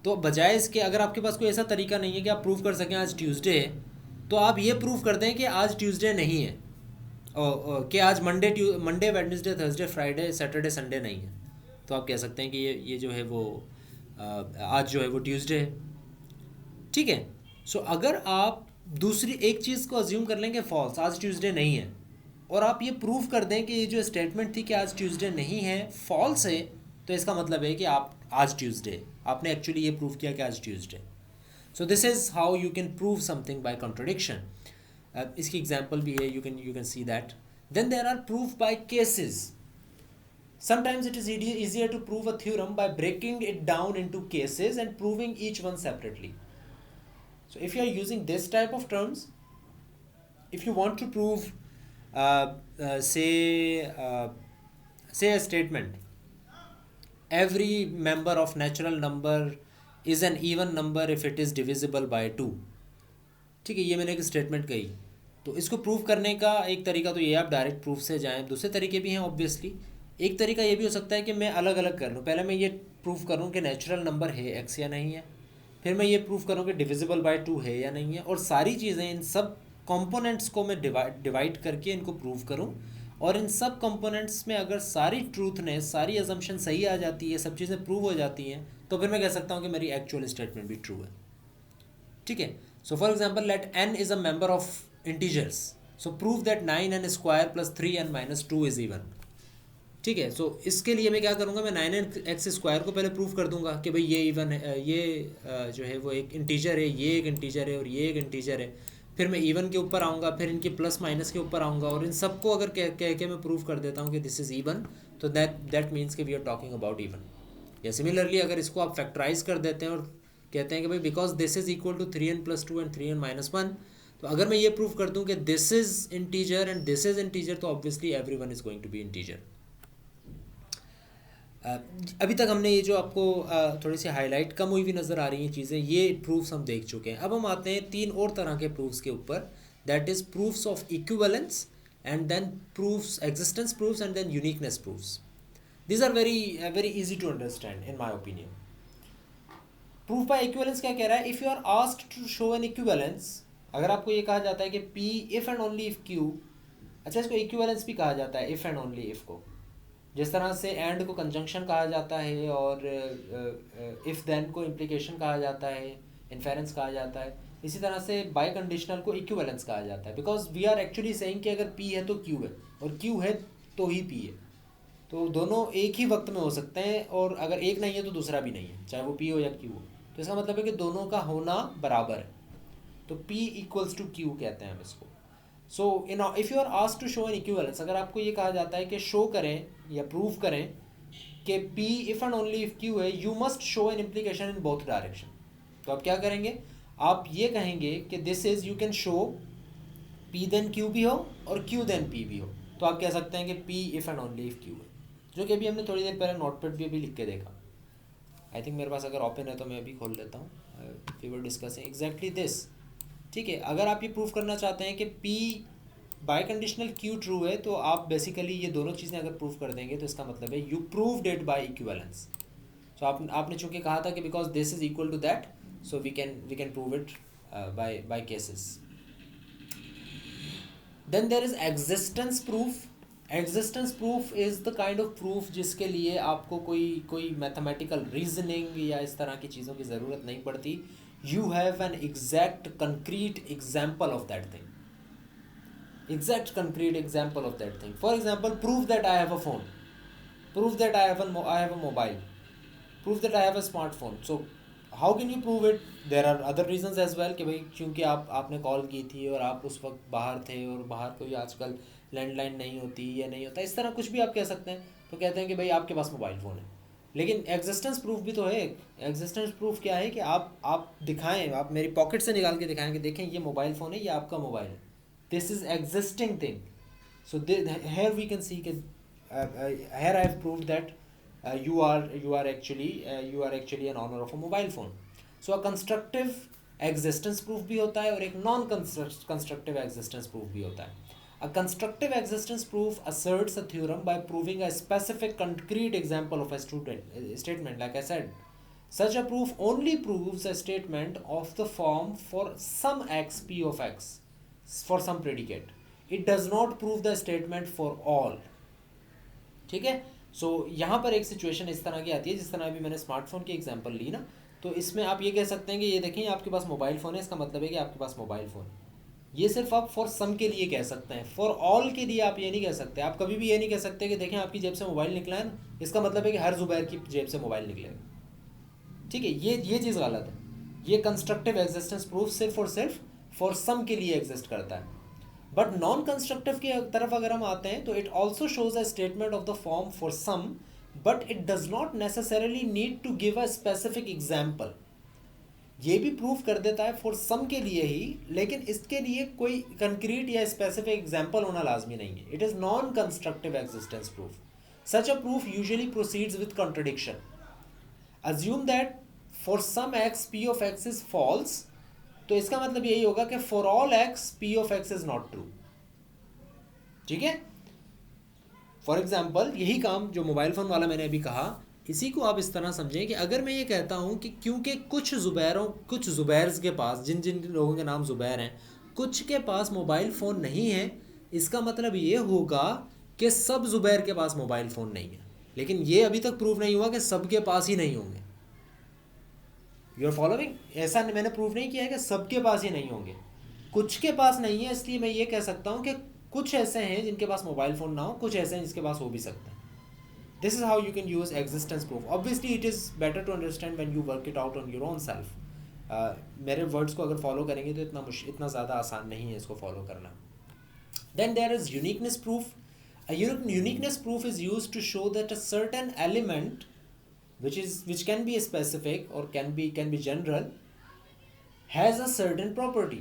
तो बजाय इसके अगर आपके पास कोई ऐसा तरीका नहीं है कि आप प्रूव कर सकें आज ट्यूसडे है, तो आप ये प्रूव कर दें कि आज ट्यूसडे नहीं है, और कि आज Monday Wednesday Thursday Friday Saturday Sunday नहीं है. तो आप कह सकते हैं कि ये जो है वो आज जो है वो ट्यूसडे है. ठीक है. सो अगर आप दूसरी एक चीज़ को अज्यूम कर लें कि फॉल्स, आज ट्यूसडे नहीं है, और आप ये प्रूव कर दें कि ये जो स्टेटमेंट थी कि आज ट्यूसडे नहीं है फॉल्स है, तो इसका मतलब है कि आप आज ट्यूसडे, आपने एक्चुअली ये प्रूव किया कि आज Tuesday. So this is how you can prove something by contradiction. इसकी example भी है, you can see that. Then there are proof by cases. Sometimes it is easier to prove a theorem by breaking it down into cases and proving each one separately. So if you are using this type of terms, if you want to prove say a statement every member of natural number is an even number if it is divisible by 2. ठीक है, ये मैंने एक statement कही. तो इसको prove करने का एक तरीका तो ये आप डायरेक्ट प्रूफ से जाएं. दूसरे तरीके भी हैं ऑब्वियसली. एक तरीका ये भी हो सकता है कि मैं अलग अलग कर लूँ. पहले मैं ये प्रूफ करूँ कि नेचुरल नंबर है एक्स या नहीं है, फिर मैं ये प्रूफ करूँ कि डिविजिबल बाय 2 है या नहीं है, और सारी चीज़ें इन सब कंपोनेंट्स को मैं डिवाइड करके इनको प्रूव करूँ. और इन सब कंपोनेंट्स में अगर सारी ट्रूथनेस, सारी अजम्पशन सही आ जाती है, सब चीज़ें प्रूव हो जाती हैं, तो फिर मैं कह सकता हूँ कि मेरी एक्चुअल स्टेटमेंट भी ट्रू है. ठीक है. So for example let n is a member of integers. So prove that 9n square plus 3n minus 2 is even. ठीक है. सो इसके लिए मैं क्या करूँगा, मैं 9x स्क्वायर को पहले प्रूव कर दूंगा कि भाई ये इवन है, ये जो है वो एक इंटीजर है, ये एक इंटीजर है और ये एक इंटीजर है. फिर मैं इवन के ऊपर आऊँगा, फिर इनके प्लस माइनस के ऊपर आऊँगा, और इन सबको अगर कह के मैं प्रूव कर देता हूँ कि दिस इज़ इवन, तो दैट मीन्स कि we are talking about even. या सिमिलरली अगर इसको आप फैक्टराइज कर देते हैं और कहते हैं कि भाई because this is equal to 3n plus 2 and 3n minus 1, तो अगर मैं ये प्रूव कर दूँ कि this is integer and this is integer, तो obviously every one is going to be integer. अभी तक हमने ये जो आपको थोड़ी सी हाईलाइट कम हुई भी नज़र आ रही हैं चीज़ें, ये प्रूफ्स हम देख चुके हैं. अब हम आते हैं 3 और तरह के प्रूफ्स के ऊपर, that is proofs of equivalence and then proofs, existence proofs and then uniqueness proofs. These are very easy to understand in my opinion. Proof by equivalence क्या कह रहा है, if you are asked to show an equivalence, अगर आपको ये कहा जाता है कि P if and only if Q, अच्छा इसको इक्विवेलेंस भी कहा जाता है, इफ़ एंड ओनली इफ़ को. जिस तरह से एंड को कंजंक्शन कहा जाता है और इफ़ देन को इम्प्लीकेशन कहा जाता है, इन्फेरेंस कहा जाता है, इसी तरह से बाई कंडीशनल को इक्विवेलेंस कहा जाता है. Because we are actually saying कि अगर P है तो Q है, और Q है तो ही P है. तो दोनों एक ही वक्त में हो सकते हैं, और अगर एक नहीं है तो दूसरा भी नहीं है, चाहे वो P हो या Q हो. तो इसका मतलब है कि दोनों का होना बराबर है. तो P इक्वल्स टू Q कहते हैं हम इसको. So if you are asked to show an equivalence, अगर आपको ये कहा जाता है कि शो करें या प्रूव करें कि P if and only if Q है, you must show an implication in both direction. तो आप क्या करेंगे, आप ये कहेंगे कि this is, you can show P then Q भी हो और Q देन P भी हो. तो आप कह सकते हैं कि P if and only if Q है, जो कि अभी हमने थोड़ी देर पहले नोटपैड भी अभी लिख के देखा. आई थिंक मेरे पास अगर ओपन है तो मैं अभी खोल लेता हूँ. We were discussing exactly this. ठीक है. अगर आप ये प्रूव करना चाहते हैं कि P by conditional Q true है, तो आप बेसिकली ये दोनों चीज़ें अगर प्रूव कर देंगे तो इसका मतलब है you proved it by equivalence. So आपने चूँकि कहा था कि because this is equal to that, so we can prove it by cases. Then there is existence proof. Existence proof is the kind of proof जिसके लिए आपको कोई mathematical reasoning या इस तरह की चीज़ों की ज़रूरत नहीं पड़ती. You have an exact concrete example of that thing. Exact concrete example of that thing. For example, prove that I have a phone. Prove that I have a mobile. Prove that I have a smartphone. So how can you prove it? There are other reasons as well कि भाई क्योंकि आपने call की थी और आप उस वक्त बाहर थे, और बाहर कोई आजकल लैंडलाइन नहीं होती या नहीं होता, इस तरह कुछ भी आप कह सकते हैं. तो कहते हैं कि भाई आपके पास मोबाइल फ़ोन है. लेकिन एग्जिस्टेंस प्रूफ भी तो है. एग्जिस्टेंस प्रूफ क्या है कि आप दिखाएं, आप मेरी पॉकेट से निकाल के दिखाएं कि देखें ये मोबाइल फ़ोन है, ये आपका मोबाइल है. This is existing thing. So here we can see that here I have proved that you are actually an owner of a mobile phone. So a constructive existence proof भी होता है और एक non constructive existence proof भी होता है. A constructive existence proof asserts a theorem by proving a specific concrete example of a statement. Like I said, such a proof only proves a statement of the form for some x p of x for some predicate. It does not prove the statement for all. ठीक है. सो यहाँ पर एक situation इस तरह की आती है, जिस तरह अभी मैंने स्मार्टफोन की एग्जांपल ली ना, तो इसमें आप ये कह सकते हैं कि ये देखें आपके पास मोबाइल फ़ोन है, इसका मतलब है कि आपके पास मोबाइल फ़ोन. ये सिर्फ आप फॉर सम के लिए कह सकते हैं, फॉर ऑल के लिए आप ये नहीं कह सकते. आप कभी भी ये नहीं कह सकते कि देखें आपकी जेब से मोबाइल निकला है ना, इसका मतलब है कि हर ज़ुबैर की जेब से मोबाइल निकलेगा. ठीक है. ये चीज़ गलत है. ये कंस्ट्रक्टिव एग्जिस्टेंस प्रूफ सिर्फ और सिर्फ फॉर सम के लिए एग्जिस्ट करता है. बट नॉन कंस्ट्रक्टिव की तरफ अगर हम आते हैं तो it also shows a statement of the form for some, but it does not necessarily need to give a specific example. ये भी प्रूव कर देता है फॉर सम के लिए ही, लेकिन इसके लिए कोई कंक्रीट या स्पेसिफिक एग्जाम्पल होना लाजमी नहीं है. It is non constructive existence proof. Such a proof usually proceeds with contradiction. Assume that for some x p of x is false, तो इसका मतलब यही होगा कि for all x p of x is not true. ठीक है? For example यही काम जो मोबाइल फ़ोन वाला मैंने अभी कहा, इसी को आप इस तरह समझें कि अगर मैं ये कहता हूँ कि क्योंकि कुछ ज़ुबैर्स के पास, जिन जिन लोगों के नाम ज़ुबैर हैं, कुछ के पास मोबाइल फ़ोन नहीं है, इसका मतलब ये होगा कि सब ज़ुबैर के पास मोबाइल फ़ोन नहीं है. लेकिन ये अभी तक प्रूव नहीं हुआ कि सब के पास ही नहीं होंगे. You are following? ऐसा मैंने प्रूव नहीं किया है कि सबके पास ही नहीं होंगे. कुछ के पास नहीं है, इसलिए मैं ये कह सकता हूँ कि कुछ ऐसे हैं जिनके पास मोबाइल फ़ोन ना हो, कुछ ऐसे हैं जिसके पास हो भी सकता है. This is how you can use existence proof. Obviously it is better to understand when you work it out on your own self. मेरे वर्ड्स को अगर फॉलो करेंगे तो इतना ज़्यादा आसान नहीं है इसको फॉलो करना. Then there is uniqueness proof. A uniqueness proof is used to show that a certain element, which can be specific or can be general, has a certain property.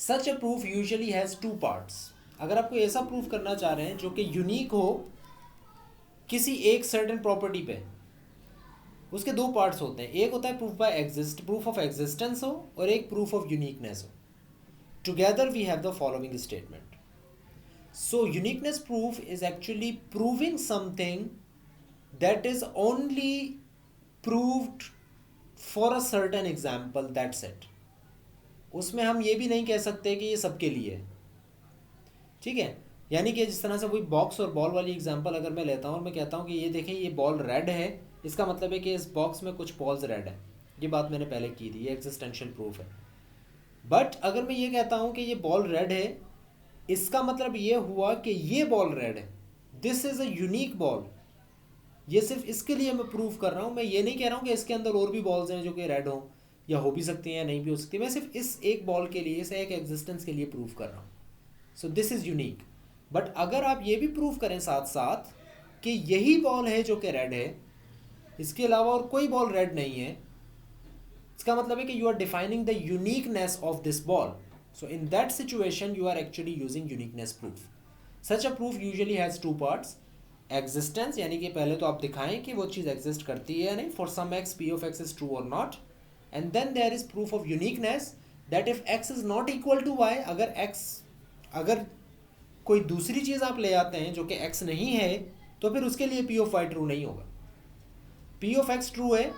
Such a proof usually has two parts. अगर आपको ऐसा proof करना चाह रहे हैं जो कि unique हो किसी एक सर्टेन प्रॉपर्टी पे, उसके दो पार्ट्स होते हैं. एक होता है प्रूफ ऑफ एग्जिस्टेंस हो, और एक प्रूफ ऑफ यूनिकनेस हो. Together we have the following statement. So uniqueness proof is actually proving something that is only proved for a certain example, that's it. उसमें हम ये भी नहीं कह सकते कि ये सबके लिए है. ठीक है? यानी कि जिस तरह से कोई बॉक्स और बॉल वाली एग्जांपल अगर मैं लेता हूँ और मैं कहता हूँ कि ये देखें ये बॉल रेड है, इसका मतलब है कि इस बॉक्स में कुछ बॉल्स रेड है. ये बात मैंने पहले की थी, ये एग्जिस्टेंशियल प्रूफ है. बट अगर मैं ये कहता हूँ कि ये बॉल रेड है, इसका मतलब ये हुआ कि ये बॉल रेड है. This is a unique ball. ये सिर्फ इसके लिए मैं प्रूव कर रहा हूँ. मैं ये नहीं कह रहा हूँ कि इसके अंदर और भी बॉल्स हैं जो कि रेड हों, या हो भी सकती हैं या नहीं भी हो सकती. मैं सिर्फ इस एक बॉल के लिए, इस एक एग्जिस्टेंस के लिए प्रूव कर रहा हूँ. सो दिस इज़ यूनिक. बट अगर आप ये भी प्रूव करें साथ साथ कि यही बॉल है जो कि रेड है, इसके अलावा और कोई बॉल रेड नहीं है, इसका मतलब है कि you are defining the uniqueness of this ball. So in that situation you are actually using uniqueness proof. Such a proof usually has two parts. Existence यानी कि पहले तो आप दिखाएं कि वो चीज़ exist करती है या नहीं, for some x p of x is true or not. And then there is proof of uniqueness that if x is not equal to y, अगर कोई दूसरी चीज़ आप ले आते हैं जो कि x नहीं है, तो फिर उसके लिए p of y true नहीं होगा. p of x true है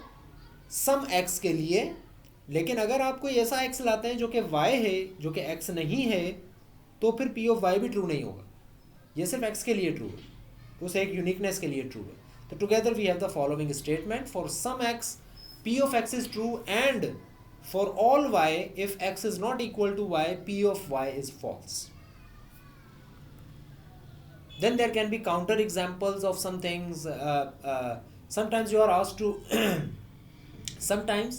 some x के लिए, लेकिन अगर आप कोई ऐसा x लाते हैं जो कि y है, जो कि x नहीं है, तो फिर p of y भी ट्रू नहीं होगा. ये सिर्फ x के लिए ट्रू है, उस एक यूनिकनेस के लिए ट्रू है. तो together we have the following statement. For some x p of x is true, and for all y if x is not equal to y, p of y is false. Then there can be counter examples of some things. Sometimes you are asked to sometimes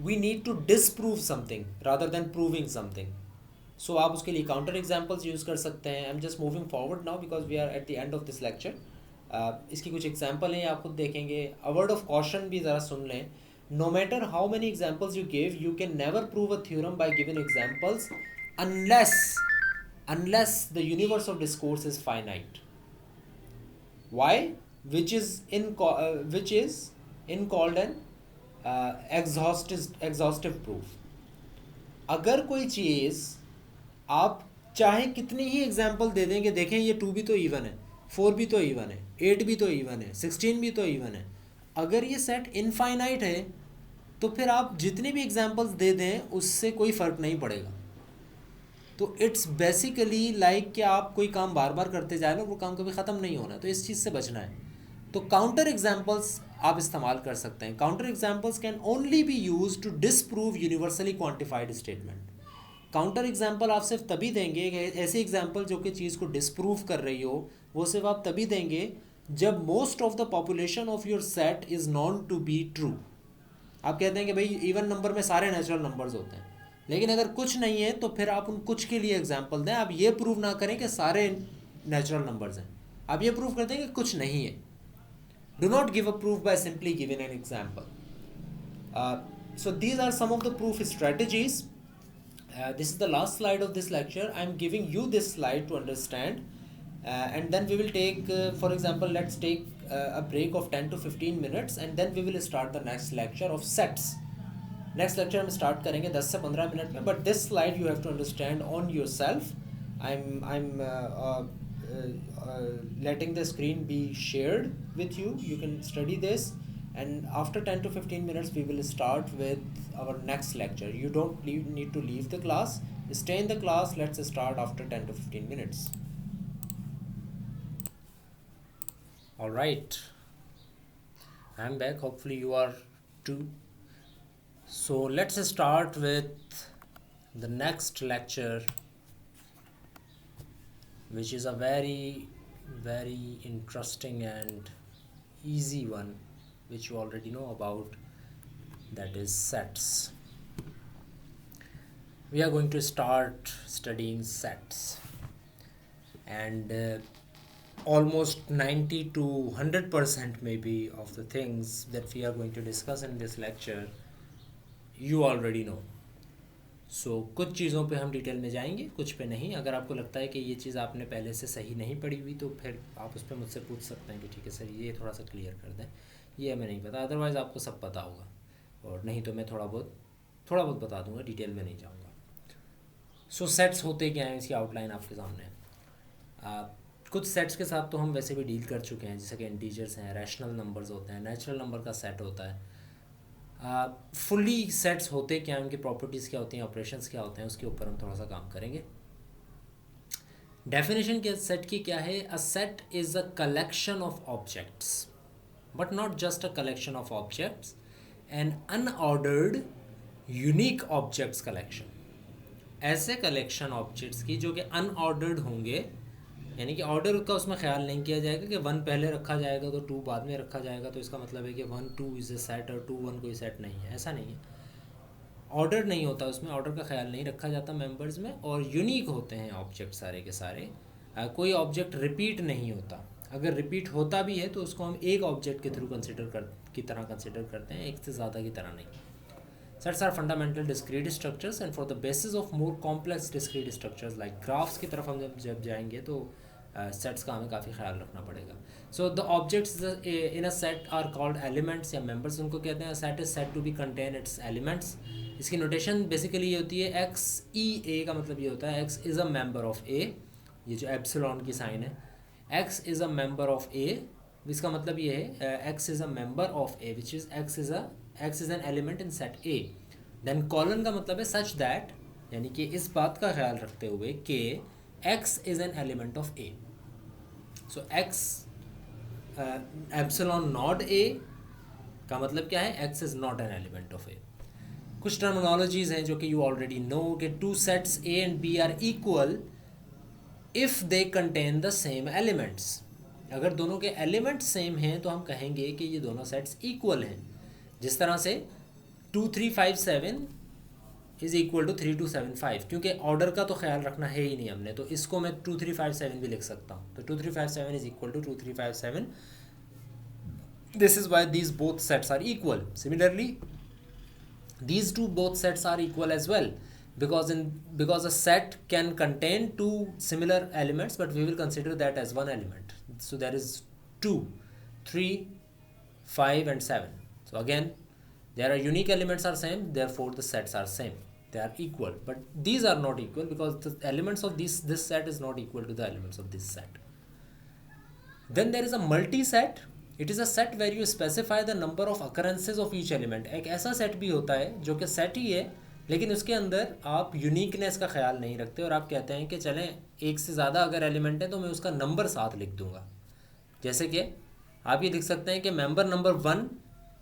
we need to disprove something rather than proving something. So आप उसके लिए counter examples use कर सकते हैं. I'm just moving forward now because we are at the end of this lecture. इसकी कुछ example हैं, आप खुद देखेंगे. A word of caution भी ज़रा सुन लें. No matter how many examples you give, you can never prove a theorem by giving examples unless the universe of discourse is finite. Why? Which is in called an exhaustive proof. अगर कोई चीज़ आप चाहे कितनी ही example दे देंगे, देखें ये 2 भी तो इवन है, 4 भी तो इवन है, 8 भी तो इवन है, 16 भी तो इवन है. अगर ये सेट इनफाइनाइट है तो फिर आप जितने भी एग्जाम्पल्स दे दें उससे कोई फ़र्क नहीं पड़ेगा. तो इट्स बेसिकली लाइक कि आप कोई काम बार बार करते जा रहे हो, वो काम कभी ख़त्म नहीं होना. तो इस चीज़ से बचना है. तो काउंटर एग्जाम्पल्स आप इस्तेमाल कर सकते हैं. Counter examples can only be use to disprove universally quantified statement. Counter example आप सिर्फ तभी देंगे कि ऐसी एग्जाम्पल जो कि चीज़ को डिसप्रूव कर रही हो, वो सिर्फ आप तभी देंगे जब most of the population of your set is known to be true. आप कहते हैं कि भाई इवन नंबर में सारे नेचुरल नंबर्स होते हैं, लेकिन अगर कुछ नहीं है तो फिर आप उन कुछ के लिए एग्जाम्पल दें. आप ये प्रूव ना करें कि सारे नेचुरल नंबर्स हैं, आप ये प्रूव कर दें कि कुछ नहीं है. Do not give a proof by simply giving an example. So these are some of the proof strategies. This is the last slide of this lecture. I am giving you this slide to understand and then we will take for example, let's take a break of 10 to 15 minutes, and then we will start the next lecture of sets. Next lecture हम start करेंगे 10 से 15 मिनट में, but this slide you have to understand on yourself. I'm letting the screen be shared with you. You can study this, and after 10 to 15 minutes we will start with our next lecture. You don't need to leave the class. Stay in the class. Let's start after 10 to 15 minutes. All right. I'm back. Hopefully you are too. So let's start with the next lecture, which is a very interesting and easy one, which you already know about, that is sets. We are going to start studying sets, and almost 90 to 100% maybe of the things that we are going to discuss in this lecture you already know. So कुछ चीज़ों पे हम detail में जाएंगे, कुछ पे नहीं. अगर आपको लगता है कि ये चीज़ आपने पहले से सही नहीं पढ़ी हुई तो फिर आप उस पर मुझसे पूछ सकते हैं कि ठीक है सर ये थोड़ा सा क्लियर कर दें, ये हमें नहीं पता. अदरवाइज़ आपको सब पता होगा, और नहीं तो मैं थोड़ा बहुत बता दूंगा, डिटेल में नहीं जाऊँगा. सो सेट्स होते क्या हैं, इसकी आउटलाइन आपके सामने है. कुछ सेट्स के साथ तो हम वैसे भी डील कर चुके हैं, जैसे कि इंटीजर्स हैं, रैशनल नंबर्स होते हैं, नेचुरल नंबर का सेट होता है. फुली सेट्स होते क्या हैं, उनकी प्रॉपर्टीज़ क्या होती हैं, ऑपरेशंस क्या होते हैं, उसके ऊपर हम थोड़ा सा काम करेंगे. डेफिनेशन के सेट की क्या है? A set is a collection of objects, but not just a collection of objects, an unordered unique objects collection. ऐसे कलेक्शन ऑब्जेक्ट्स की जो कि अनऑर्डर्ड होंगे, यानी कि ऑर्डर का उसमें ख्याल नहीं किया जाएगा कि 1 पहले रखा जाएगा तो 2 बाद में रखा जाएगा, तो इसका मतलब है कि 1 2 इज़ ए सेट और 2 1 कोई सेट नहीं है. ऐसा नहीं है, ऑर्डर नहीं होता उसमें, ऑर्डर का ख्याल नहीं रखा जाता मेंबर्स में. और यूनिक होते हैं ऑब्जेक्ट सारे के सारे. कोई ऑब्जेक्ट रिपीट नहीं होता. अगर रिपीट होता भी है तो उसको हम एक ऑब्जेक्ट के थ्रू कंसिडर करते हैं, एक से ज़्यादा की तरह नहीं. Sets are fundamental discrete structures, and for the basis of more complex discrete structures like graphs की तरफ हम जब जाएंगे तो सेट्स का हमें काफ़ी ख्याल रखना पड़ेगा. So the objects in a set are called elements या मेंबर्स, उनको कहते हैं. Set is set to be contain its elements. इसकी नोटेशन बेसिकली ये होती है एक्स ई ए का मतलब ये होता है x is a member of A. ये जो एप्सिलॉन की साइन है, x is a member of A, इसका मतलब ये है x is a member of A which is x is an element in set A. Then colon का मतलब है सच दैट, यानी कि इस बात का ख्याल रखते हुए कि x is an element of A. So x epsilon not A का मतलब क्या है, x is not an element of A. कुछ टर्मिनोलॉजीज़ हैं जो कि यू ऑलरेडी नो कि two sets A and B are equal if they contain the same elements. अगर दोनों के एलिमेंट्स सेम हैं तो हम कहेंगे कि ये दोनों सेट्स इक्वल हैं. जिस तरह से 2 3 5 7 इज़ इक्वल टू 3 2 7 5, क्योंकि ऑर्डर का तो ख्याल रखना है ही नहीं हमने, तो इसको मैं 2 3 5 7 भी लिख सकता हूँ. तो 2 3 5 7 is equal to 2 3 5 7. This is why these both sets are equal. Similarly these two both sets are equal as well, because a set can contain two similar elements, but we will consider that as one element. So there is 2 3 5 and 7. So again there are unique elements are same, therefore the sets are same, they are equal. But these are not equal because the elements of this set is not equal to the elements of this set. Then there is a multi-set. It is a set where you specify the number of occurrences of each element. एक ऐसा set भी होता है जो कि set ही है, लेकिन उसके अंदर आप यूनिकनेस का ख्याल नहीं रखते और आप कहते हैं कि चलें एक से ज़्यादा अगर एलिमेंट है तो मैं उसका नंबर साथ लिख दूंगा. जैसे कि आप ये लिख सकते हैं कि मेंबर नंबर 1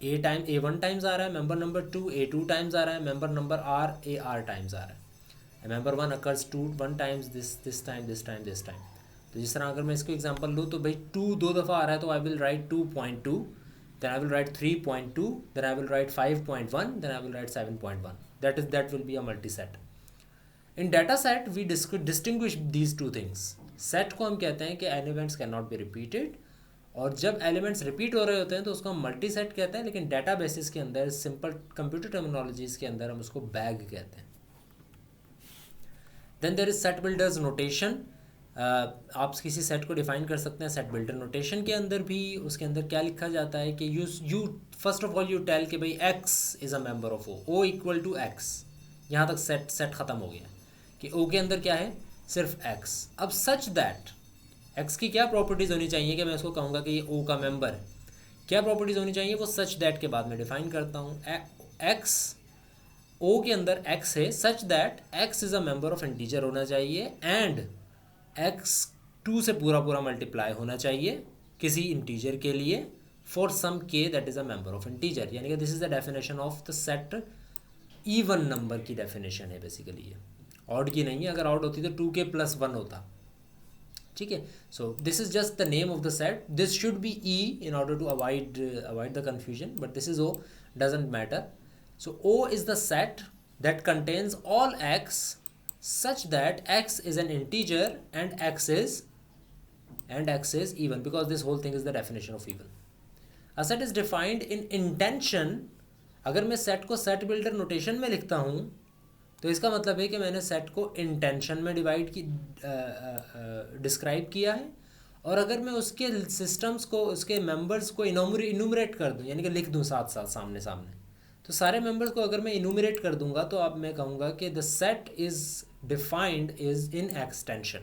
A1 टाइम्स आ रहा है, मेंबर नंबर 2 A2 टाइम्स आ रहा है, मेंबर नंबर AR टाइम्स आ रहा है. Member 1 occurs 1 times this time. तो जिस तरह अगर मैं इसको एग्जांपल लूँ तो भाई 2 2 दफ़ा आ रहा है तो I will write 2.2, then I will write 3.2, then I will write 5.1, then I will write 7.1. That will be a multi set. In data set we distinguish these two things. Set को हम कहते हैं कि elements can not be repeated, और जब elements repeat हो रहे होते हैं तो उसको हम मल्टी सेट कहते हैं, लेकिन डाटा बेसिस के अंदर सिंपल कंप्यूटर टर्मिनोलॉजीज़ के अंदर हम उसको बैग कहते हैं. Then there is set builders notation. आप किसी सेट को डिफाइन कर सकते हैं सेट बिल्डर नोटेशन के अंदर भी। उसके अंदर क्या लिखा जाता है कि you first of all you tell कि भाई x is a member of O equal to x. यहाँ तक सेट ख़त्म हो गया कि ओ के अंदर क्या है, सिर्फ एक्स। अब सच दैट एक्स की क्या प्रॉपर्टीज़ होनी चाहिए कि मैं उसको कहूँगा कि ये ओ का मेंबर है, क्या प्रॉपर्टीज़ होनी चाहिए, वो सच दैट के बाद में डिफाइन करता हूँ। एक्स ओ के अंदर एक्स है such that x is a member of integer होना चाहिए एंड एक्स 2 से पूरा पूरा मल्टीप्लाई होना चाहिए किसी इंटीजर के लिए फॉर सम के that is a member of integer. यानी कि this is the definition of the set. Even number की डेफिनेशन है बेसिकली, ये ऑड की नहीं है। अगर ऑड होती तो 2k + 1 होता, ठीक है। So this is just the name of the set. This should be E in order to avoid the confusion, but this is O, doesn't matter. So O is the set that contains all x such that x is an integer and x is even, because this whole thing is the definition of even. A set is defined in intension. अगर मैं set को set builder notation में लिखता हूँ तो इसका मतलब है कि मैंने सेट को इंटेंशन में डिस्क्राइब किया है। और अगर मैं उसके सिस्टम्स को, उसके मेंबर्स को इनूमरेट कर दूँ, यानी कि लिख दूँ साथ साथ सामने सामने, तो सारे मेंबर्स को अगर मैं इनूमरेट कर दूंगा तो अब मैं कहूँगा कि the set is defined is in extension.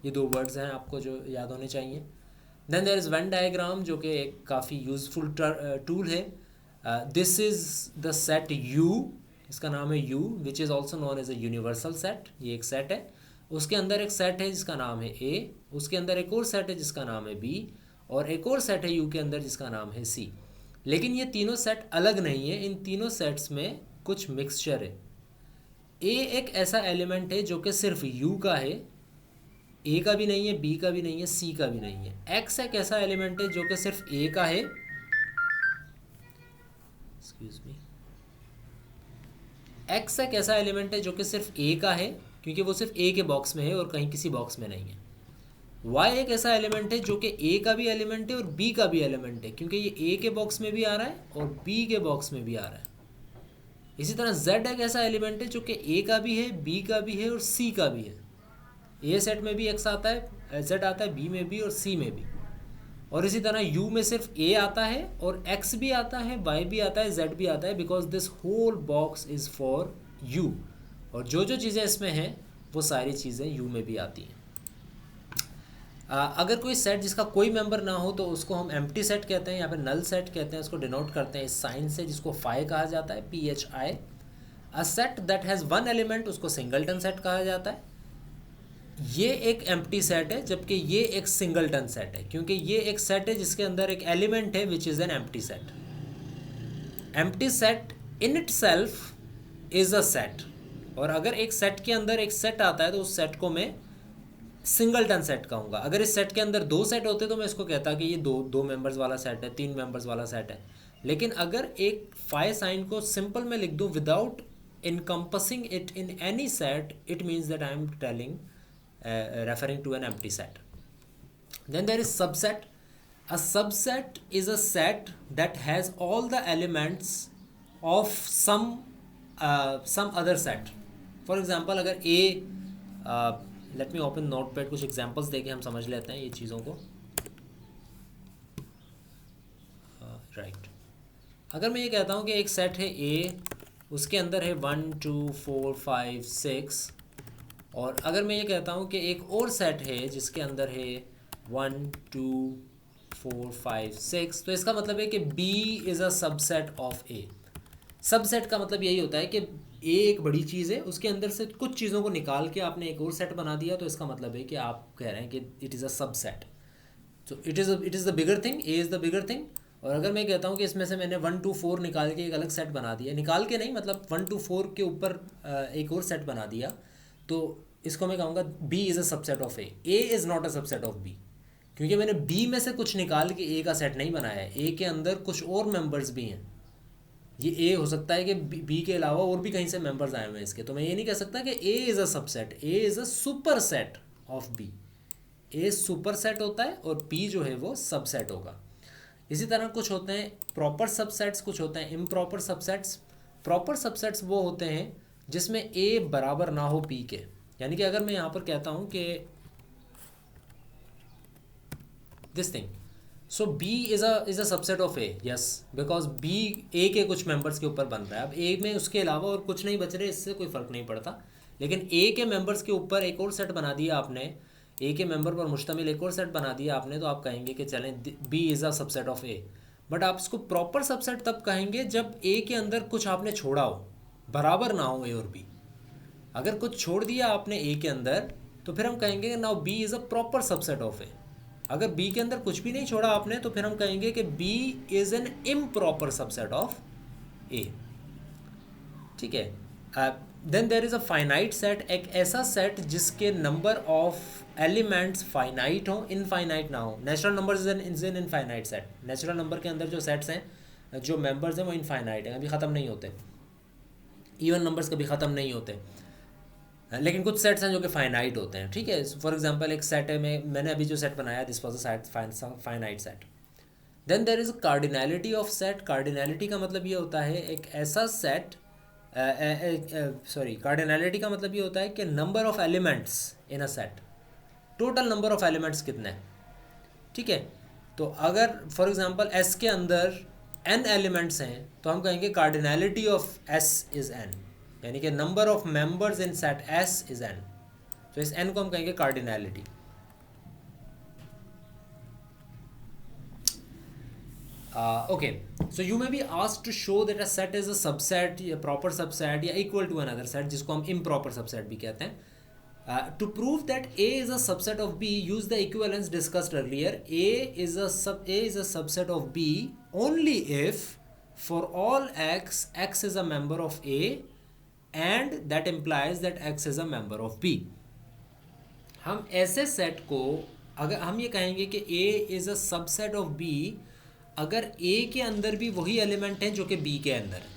ये 2 वर्ड्स हैं आपको जो याद होने चाहिए। Then there is Venn diagram, जो कि एक काफ़ी यूज़फुल टूल है। This is the set U, इसका नाम है U, which is also known as a universal set. ये एक सेट है, उसके अंदर एक सेट है जिसका नाम है ए, उसके अंदर एक और सेट है जिसका नाम है बी, और एक और सेट है यू के अंदर जिसका नाम है सी। लेकिन ये तीनों सेट अलग नहीं है, इन तीनों सेट्स में कुछ मिक्सचर है। ए एक ऐसा एलिमेंट है जो कि सिर्फ यू का है, ए का भी नहीं है, बी का भी नहीं है, सी का भी नहीं है। एक्स एक ऐसा एलिमेंट है जो कि सिर्फ ए का है, एक्सक्यूज मी, एक्स एक ऐसा एलिमेंट है जो कि सिर्फ ए का है क्योंकि वो सिर्फ ए के बॉक्स में है और कहीं किसी बॉक्स में नहीं है। y एक ऐसा एलिमेंट है जो कि a का भी एलिमेंट है और b का भी एलिमेंट है क्योंकि ये a के बॉक्स में भी आ रहा है और b के बॉक्स में भी आ रहा है। इसी तरह z एक ऐसा एलिमेंट है जो कि a का भी है, b का भी है और c का भी है। a सेट में भी x आता है, z आता है, b में भी और c में भी। और इसी तरह u में सिर्फ a आता है और x भी आता है, y भी आता है, z भी आता है, because this whole box is for u। और जो जो चीज़ें इसमें हैं वो सारी चीज़ें u में भी आती हैं। अगर कोई सेट जिसका कोई मेंबर ना हो तो उसको हम एम्प्टी सेट कहते हैं, यहाँ पे नल सेट कहते हैं। उसको डिनोट करते हैं इस साइन से जिसको फाई कहा जाता है, PHI। A set that has 1 element उसको सिंगलटन सेट कहा जाता है। ये एक एम्प्टी सेट है जबकि ये एक सिंगलटन सेट है क्योंकि ये एक सेट है जिसके अंदर एक एलिमेंट है which is an empty set. Empty set in itself is a set. और अगर एक सेट के अंदर एक सेट आता है तो उस सेट को मैं सिंगलटन सेट कहूँगा। अगर इस सेट के अंदर 2 सेट होते तो मैं इसको कहता कि ये दो मेंबर्स वाला सेट है, 3 मेंबर्स वाला सेट है। लेकिन अगर एक फाई साइन को सिंपल में लिख दूँ without encompassing it in any set, it means that I am telling referring to an empty set. Then there is subset. A subset is a set that has all the elements of some other set. For example, अगर A let me open notepad, कुछ examples देके हम समझ लेते हैं ये चीज़ों को। right. अगर मैं ये कहता हूँ कि एक सेट है A, उसके अंदर है 1 2 4 5 6, और अगर मैं ये कहता हूँ कि एक और सेट है जिसके अंदर है 1 2 4 5 6, तो इसका मतलब है कि B is a subset of A। Subset का मतलब यही होता है कि A एक बड़ी चीज़ है, उसके अंदर से कुछ चीज़ों को निकाल के आपने एक और सेट बना दिया, तो इसका मतलब है कि आप कह रहे हैं कि it is a subset. So it is the bigger thing, A is the bigger thing. और अगर मैं कहता हूँ कि इसमें से मैंने 1 2 4 निकाल के एक अलग सेट बना दिया, निकाल के नहीं मतलब 1 2 4 के ऊपर एक और सेट बना दिया, तो इसको मैं कहूँगा B is a subset of A। A is not a subset of B, क्योंकि मैंने B में से कुछ निकाल के A का सेट नहीं बनाया है। A के अंदर कुछ और मेंबर्स भी हैं। ये A हो सकता है कि B के अलावा और भी कहीं से मेंबर्स आए हुए हैं इसके, तो मैं ये नहीं कह सकता कि A is a subset. A is a super set of B। A super set होता है और B जो है वो सबसेट होगा। इसी तरह कुछ होते हैं प्रॉपर सबसेट्स, कुछ होते हैं इम्प्रॉपर सबसेट्स। प्रॉपर सबसेट्स वो होते हैं जिसमें A बराबर ना हो P के। यानी कि अगर मैं यहाँ पर कहता हूँ कि this thing. So B is a subset of A, yes, because B A के कुछ मेंबर्स के ऊपर बन रहा है. अब ए में उसके अलावा और कुछ नहीं बच रहे, इससे कोई फ़र्क नहीं पड़ता. लेकिन ए के मेंबर्स के ऊपर एक और सेट बना दिया आपने, ए के मेंबर पर मुश्तमिल एक और सेट बना दिया आपने, तो आप कहेंगे कि चलें B is a subset of A. But आप इसको प्रॉपर सबसेट तब कहेंगे जब ए के अंदर कुछ आपने छोड़ा हो, बराबर ना हो ए और बी. अगर कुछ छोड़ दिया आपने ए के अंदर तो फिर हम कहेंगे now B is a proper subset of A. अगर बी के अंदर कुछ भी नहीं छोड़ा आपने तो फिर हम कहेंगे कि B is an improper subset of A. ठीक है. Then there is a finite set, एक ऐसा सेट जिसके नंबर ऑफ एलिमेंट्स फाइनाइट हो, इनफाइनाइट ना हो. Natural numbers is an infinite set. Natural number के अंदर जो सेट्स हैं, जो मेंबर्स हैं वो इनफाइनाइट हैं, कभी ख़त्म नहीं होते. इवन नंबर्स कभी ख़त्म नहीं होते. लेकिन कुछ सेट्स हैं जो कि फाइनाइट होते हैं. ठीक है. फॉर एग्जांपल एक सेट है, मैंने अभी जो सेट बनाया, this was a set, finite set. Then there is cardinality of set. Cardinality का मतलब ये होता है एक ऐसा सेट, कार्डिनैलिटी का मतलब ये होता है कि number of elements in a set, total number of elements कितने हैं. ठीक है. तो अगर फॉर एग्जांपल एस के अंदर n एलिमेंट्स हैं तो हम कहेंगे cardinality of s is n, यानी कि number of members in set S is n. तो इस n को हम कहेंगे cardinality. Okay. So you may be asked to show that a set is a subset, या प्रॉपर सबसेट, या equal to another set, जिसको हम इम्प्रॉपर सबसेट भी कहते हैं. To prove that A is a subset of B, use the equivalence discussed earlier. A is a subset of B only if for all x, x is a member of A, and that implies that x is a member of B. हम ऐसे set को, अगर हम ये कहेंगे कि A is a subset of B अगर A के अंदर भी वही एलिमेंट हैं जो कि B के अंदर है.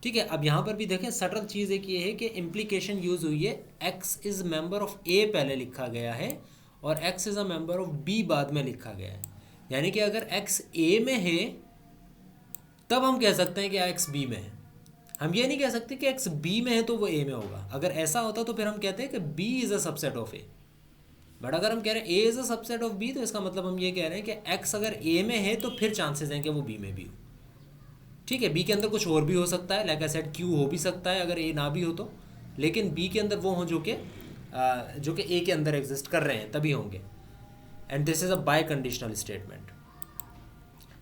ठीक है. अब यहाँ पर भी देखें, सटल चीज़ एक ये है कि इम्प्लीकेशन यूज़ हुई है, x is member of A पहले लिखा गया है और x is a member of B बाद में लिखा गया है. यानी कि अगर x A में है तब हम कह सकते हैं कि x B में है. हम ये नहीं कह सकते कि x B में है तो वो A में होगा. अगर ऐसा होता तो फिर हम कहते हैं कि B is a subset of A. But अगर हम कह रहे हैं A is a subset of B तो इसका मतलब हम ये कह रहे हैं कि x अगर A में है तो फिर चांसेस हैं कि वो B में भी हो. ठीक है. B के अंदर कुछ और भी हो सकता है, लाइक आई सेड Q हो भी सकता है अगर A ना भी हो तो, लेकिन B के अंदर वो हों जो कि A के अंदर एग्जिस्ट कर रहे हैं तभी होंगे. And this is a bye conditional statement.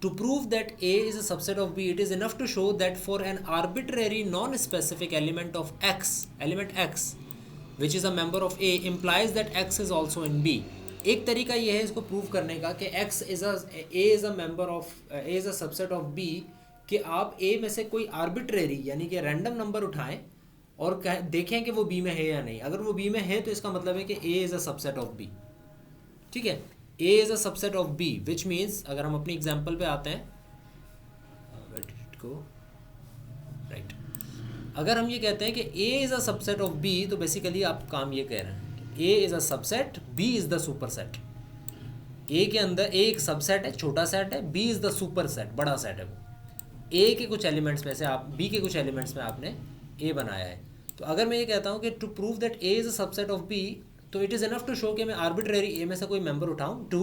To prove that A is a subset of B, it is enough to show that for an arbitrary non-specific element of X, element X, which is a member of A, implies that X is also in B. एक तरीका ये है इसको prove करने का कि A is a member of A is a subset of B, कि आप A में से कोई आर्बिट्रेरी यानी कि रैंडम नंबर उठाएं और देखें कि वो B में है या नहीं. अगर वो B में है तो इसका मतलब है कि A is a subset of B. ठीक है. A is a subset of B, which means अगर हम अपनी एग्जाम्पल पे आते हैं, राइट, अगर हम ये कहते हैं कि A is a subset of B तो बेसिकली आप काम ये कह रहे हैं कि A is a subset, B is the superset. A के अंदर A एक सबसेट है, छोटा सेट है, B is the superset, बड़ा सेट है वो. A के कुछ एलिमेंट्स में से आप B के कुछ एलिमेंट्स में आपने A बनाया है. तो अगर मैं ये कहता हूँ कि to prove that A is a subset of B, तो it is enough to show कि मैं आर्बिट्रेरी A में से कोई मेंबर उठाऊँ 2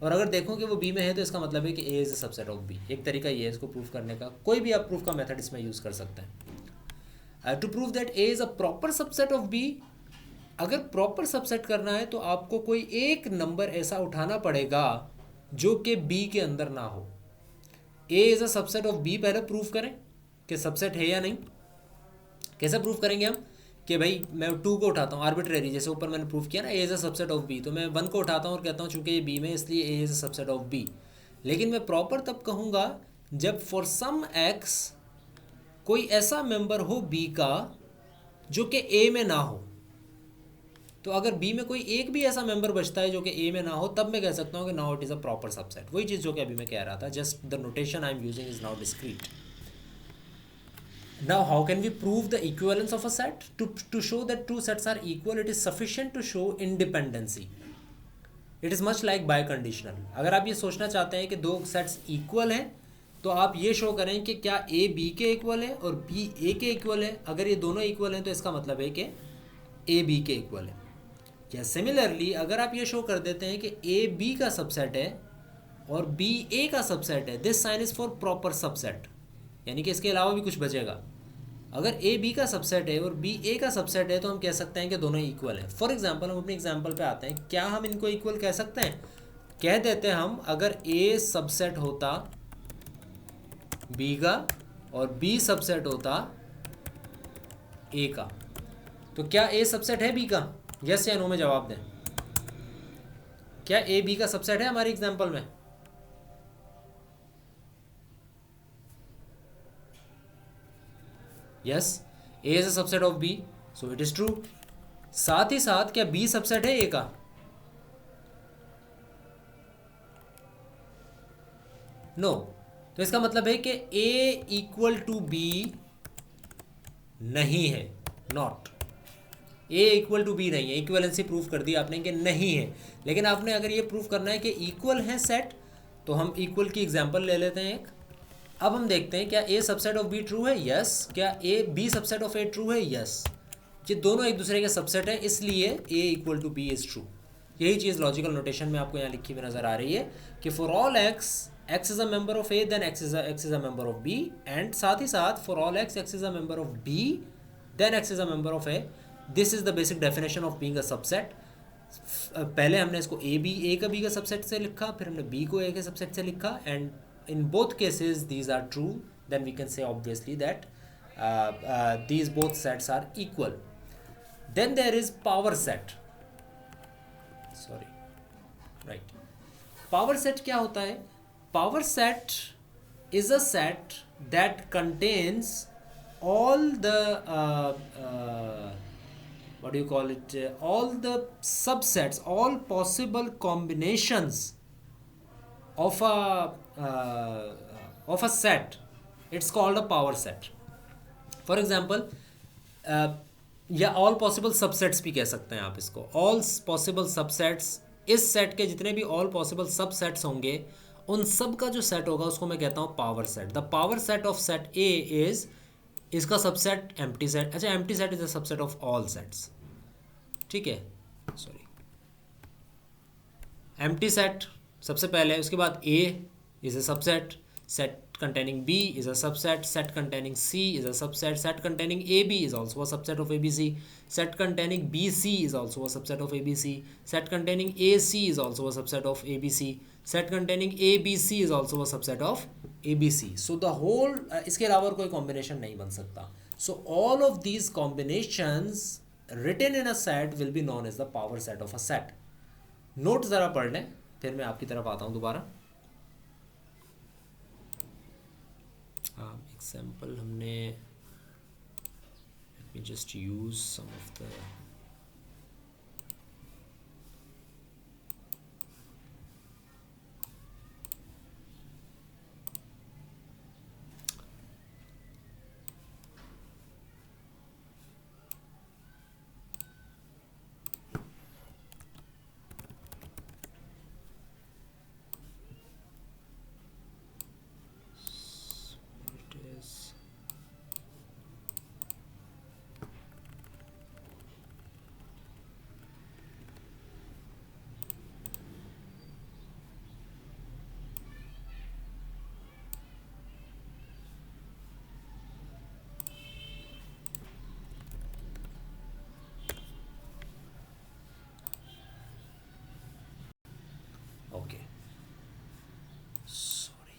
और अगर देखूँ कि वो B में है तो इसका मतलब है कि A is a subset of B. एक तरीका ये है इसको प्रूव करने का. कोई भी आप प्रूफ का मेथड इसमें यूज़ कर सकते हैं. To prove that A is a proper subset of B, अगर प्रॉपर सबसेट करना है तो आपको कोई एक नंबर ऐसा उठाना पड़ेगा जो कि B के अंदर ना हो. A is a subset of B पहले प्रूफ करें कि सबसेट है या नहीं. कैसे प्रूफ करेंगे हम कि भाई मैं 2 को उठाता हूँ आर्बिट्रेरी, जैसे ऊपर मैंने प्रूफ किया ना A is a subset of B, तो मैं 1 को उठाता हूँ और कहता हूँ चूँकि ये B में इसलिए A is a subset of B. लेकिन मैं प्रॉपर तब कहूँगा जब फॉर सम x कोई ऐसा मेंबर हो B का जो कि A में ना हो. तो अगर B में कोई एक भी ऐसा मेंबर बचता है जो कि A में ना हो तब मैं कह सकता हूँ कि now it is a proper subset. वही चीज़ जो कि अभी मैं कह रहा था, just the notation I am using is now discrete. Now how can we prove the equivalence of a set? To show that two sets are equal, it is sufficient to show independency. It is much like biconditional. अगर आप ये सोचना चाहते हैं कि दो sets equal हैं तो आप ये शो करें कि क्या A B के इक्वल है और B A के इक्वल है. अगर ये दोनों इक्वल हैं तो इसका मतलब है कि A B के इक्वल है. या सिमिलरली अगर आप ये शो कर देते हैं कि ए बी का सबसेट है और बी ए का सबसेट है, this sign is for proper subset, यानी कि इसके अलावा भी कुछ बचेगा। अगर ए बी का सबसेट है और बी ए का सबसेट है तो हम कह सकते हैं कि दोनों इक्वल हैं। फॉर एग्जांपल हम अपने एग्जांपल पे आते हैं, क्या हम इनको इक्वल कह सकते हैं? कह देते हैं हम, अगर ए सबसेट होता बी का और बी सबसेट होता ए का, तो क्या ए सबसेट है बी का? यस या नो में जवाब दें। क्या ए बी का सबसेट है हमारे एग्जांपल में? Yes, A is a subset of B, so it is true. साथ ही साथ क्या बी सबसेट है ए का? नो। तो इसका मतलब है कि ए इक्वल टू बी नहीं है, not. A equal to B नहीं है, इक्वलेंसी प्रूफ कर दी आपने कि नहीं है। लेकिन आपने अगर ये प्रूफ करना है कि इक्वल है सेट, तो हम इक्वल की एग्जांपल ले लेते हैं एक। अब हम देखते हैं क्या A subset of B true है? यस। क्या A B subset of A true है? यस। ये दोनों एक दूसरे के सबसेट है, इसलिए A equal to B is true. यही चीज़ लॉजिकल नोटेशन में आपको यहाँ लिखी हुई नजर आ रही है कि for all x, x is a member of A, then x is a member of B, and साथ ही साथ for all x, x is a member of B, then x is a member of A. This is the basic definition of being a subset. पहले हमने इसको ए का B का subset से लिखा, फिर हमने बी को ए के सबसेट से लिखा, and in both cases these are true, then we can say obviously that these both sets are equal. Then there is power set. Sorry, right. Power set क्या होता है? Power set is a set that contains all the what do you call it, all the subsets, all possible combinations of a set. It's called a power set. For example, या all possible subsets भी कह सकते हैं आप इसको। all possible subsets, इस set के जितने भी all possible subsets होंगे, उन सब का जो सेट होगा उसको मैं कहता हूँ power set. The power set of set A is, इसका सबसेट एम्प्टी सेट। अच्छा, empty set is a subset of all sets, ठीक है। सॉरी, एम्प्टी सेट सबसे पहले, उसके बाद A is a subset, set containing B is a subset, set containing C is a subset, set containing AB is also a subset of ABC, set containing BC is also a subset of ABC, set containing AC is also a subset of ABC, set containing ABC is also a subset of ABC. So the whole इसके अलावा कोई combination नहीं बन सकता. So all of these combinations written in a set will be known as the power set of a set. Note ज़रा पढ़ लें, फिर मैं आपकी तरफ आता हूँ दोबारा. एग्जाम्पल हमने, let me just use some of the okay, sorry,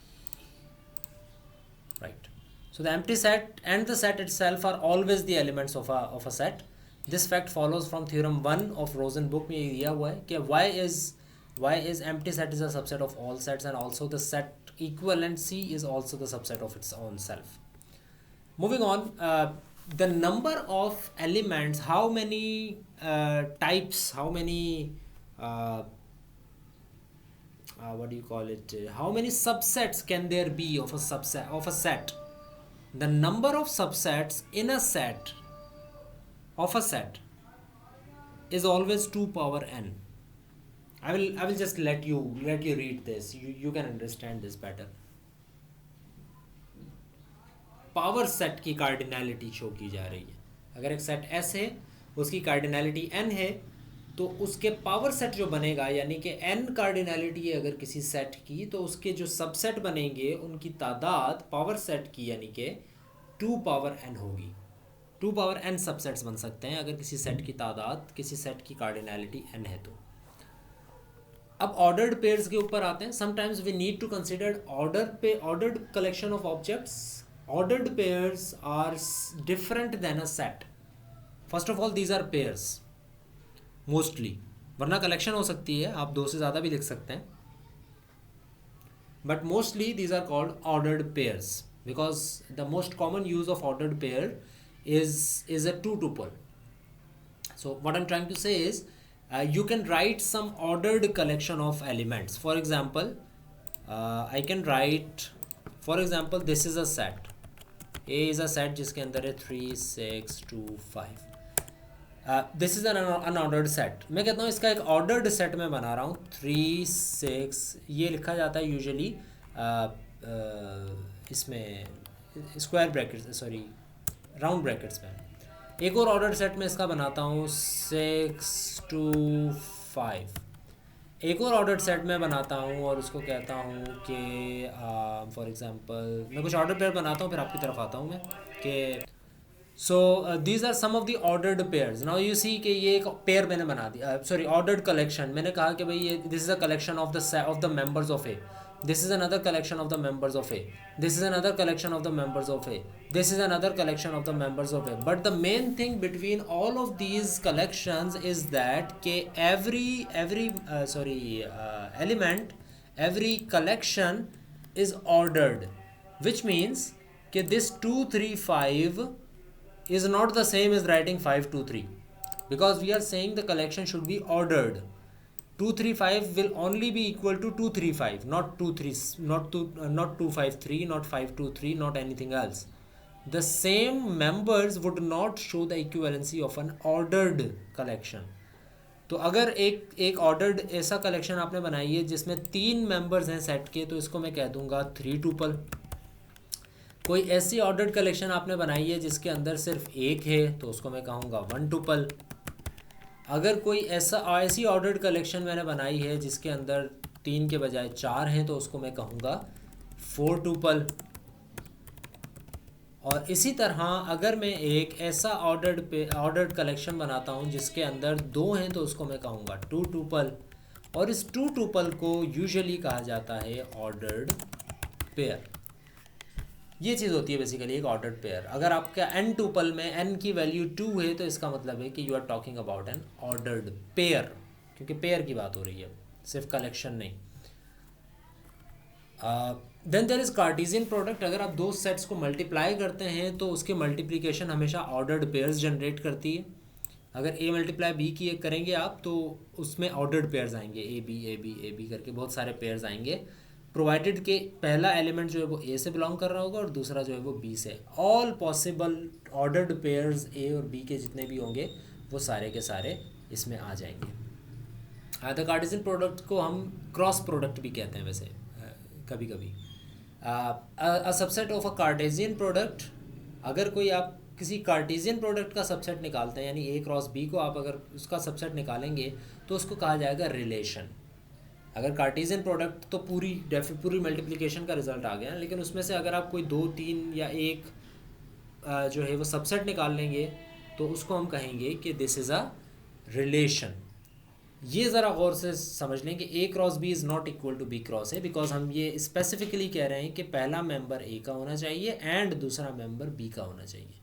right. So the empty set and the set itself are always the elements of a set. This fact follows from theorem 1 of Rosenbook में ये दिया हुआ है कि why is empty set is a subset of all sets, and also the set equivalent C is also the subset of its own self. Moving on, the number of elements, how many types, how many what do you call it, how many subsets can there be of a subset of a set? The number of subsets in a set of a set is always 2 power n. I will just let you read this. You can understand this better. Power set की cardinality show की जा रही है. अगर एक set S है, उसकी cardinality n है, तो उसके पावर सेट जो बनेगा, यानी कि n कार्डिनैलिटी है अगर किसी सेट की, तो उसके जो सबसेट बनेंगे उनकी तादाद पावर सेट की यानी कि 2 पावर n होगी। 2 पावर n सबसेट्स बन सकते हैं अगर किसी सेट की तादाद, किसी सेट की कार्डिनैलिटी n है तो। अब ऑर्डर्ड पेयर्स के ऊपर आते हैं। Sometimes we need to consider ordered collection of objects. Ordered pairs are different than a set. First of all these are pairs mostly, वरना कलेक्शन हो सकती है, आप 2 से ज़्यादा भी लिख सकते हैं, but mostly these are called ordered pairs because the most common use of ordered pair is a 2 tuple. So what I'm trying to say is you can write some ordered collection of elements. For example, I can write, for example, this is a set. A is a set जिसके अंदर है 3 6 2 5. This is an unordered set. मैं कहता हूँ इसका एक ordered set में बना रहा हूँ। 3 6 ये लिखा जाता है यूजुअली इसमें square brackets, sorry round brackets में। एक और ऑर्डर्ड सेट में इसका बनाता हूँ 6 2 5। एक और ऑर्डर्ड सेट में बनाता हूँ और उसको कहता हूँ कि फॉर एग्जांपल मैं कुछ ऑर्डर पेयर बनाता हूँ, फिर आपकी तरफ आता हूँ मैं कि so these are some of the ordered pairs. Now you see कि ये एक पेयर मैंने बना दिया, सॉरी ऑर्डर्ड कलेक्शन। मैंने कहा कि भाई ये this is a collection of the members of A, this is another collection of the members of A, this is another collection of the members of A, this is another collection of the members of A. But the main thing between all of these collections is that के every element, every collection is ordered, which means कि this 2 3 5 is not the same as writing 5 2 3, because we are saying the collection should be ordered. 2 3 5 will only be equal to 2 3 5, not 2 3, not 2 5 3, not 5 2 3, not anything else. The same members would not show the equivalency of an ordered collection. तो अगर एक ordered ऐसा collection आपने बनाई है जिसमें 3 members हैं set के, तो इसको मैं कह दूंगा 3 टुपल। कोई ऐसी ऑर्डर्ड कलेक्शन आपने बनाई है जिसके अंदर सिर्फ एक है, तो उसको मैं कहूँगा 1 टुपल। अगर कोई ऐसी ऑर्डर्ड कलेक्शन मैंने बनाई है जिसके अंदर 3 के बजाय 4 हैं, तो उसको मैं कहूँगा 4 टुपल। और इसी तरह अगर मैं एक ऐसा ऑर्डर्ड कलेक्शन बनाता हूँ जिसके अंदर 2 हैं, तो उसको मैं कहूँगा 2 टुपल। और इस 2 टुपल को यूजुअली कहा जाता है ऑर्डर्ड पेयर। ये चीज़ होती है बेसिकली एक ऑर्डर्ड पेयर। अगर आपका n टुपल में n की वैल्यू 2 है, तो इसका मतलब है कि you are talking about an ordered pair, क्योंकि पेयर की बात हो रही है, सिर्फ कलेक्शन नहीं। Then there is Cartesian product. अगर आप 2 सेट्स को मल्टीप्लाई करते हैं तो उसके मल्टीप्लिकेशन हमेशा ऑर्डर्ड पेयर्स जनरेट करती है। अगर a मल्टीप्लाई b की एक करेंगे आप, तो उसमें ऑर्डर्ड पेयर्स आएंगे, ए बी करके बहुत सारे पेयर्स आएंगे, प्रोवाइडेड के पहला एलिमेंट जो है वो a से बिलोंग कर रहा होगा और दूसरा जो है वो b से। All possible ordered pairs a और b के जितने भी होंगे वो सारे के सारे इसमें आ जाएंगे। द कार्टेशियन प्रोडक्ट को हम क्रॉस प्रोडक्ट भी कहते हैं वैसे कभी कभी। अ subset of a Cartesian product, अगर कोई आप किसी कार्टेशियन प्रोडक्ट का सबसेट निकालते हैं, यानी a क्रॉस b को आप अगर उसका सबसेट निकालेंगे तो उसको कहा जाएगा रिलेशन। अगर कार्टेशियन प्रोडक्ट तो पूरी मल्टीप्लिकेशन का रिजल्ट आ गया, लेकिन उसमें से अगर आप कोई 2 3 या 1 जो है वो सबसेट निकाल लेंगे, तो उसको हम कहेंगे कि दिस इज़ अ रिलेशन। ये ज़रा गौर से समझ लें कि a cross b is not equal to b cross a, because हम ये स्पेसिफिकली कह रहे हैं कि पहला मेंबर a का होना चाहिए एंड दूसरा मेंबर b का होना चाहिए।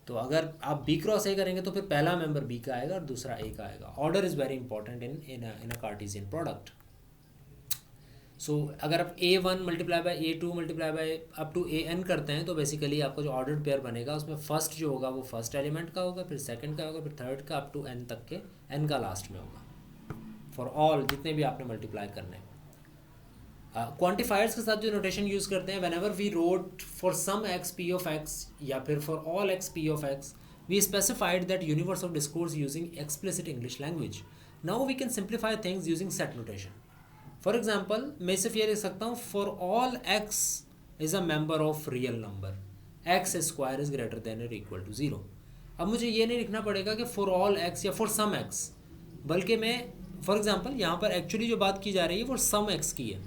तो अगर आप b क्रॉस a करेंगे तो फिर पहला मेंबर b का आएगा और दूसरा a का आएगा। Order is very important in a Cartesian product. So अगर आप a1 multiply by a2 multiply by up to an करते हैं, तो बेसिकली आपका जो ऑर्डर्ड पेयर बनेगा उसमें फर्स्ट जो होगा वो फर्स्ट एलिमेंट का होगा, फिर सेकंड का होगा, फिर थर्ड का, अप टू n तक के, n का लास्ट में होगा फॉर ऑल जितने भी आपने मल्टीप्लाई करने हैं। क्वांटिफायर्स के साथ जो नोटेशन यूज़ करते हैं, whenever we wrote for some x p of x या फिर for all x p of x, we specified that universe of discourse using explicit English language. Now we can simplify things using set notation. For example मैं सिर्फ ये लिख सकता हूँ for all x is a member of real number, x square is greater than और equal to 0। अब मुझे ये नहीं लिखना पड़ेगा कि फॉर ऑल x या फॉर सम x, बल्कि मैं फॉर एग्जांपल यहाँ पर एक्चुअली जो बात की जा रही है वो सम एक्स की है,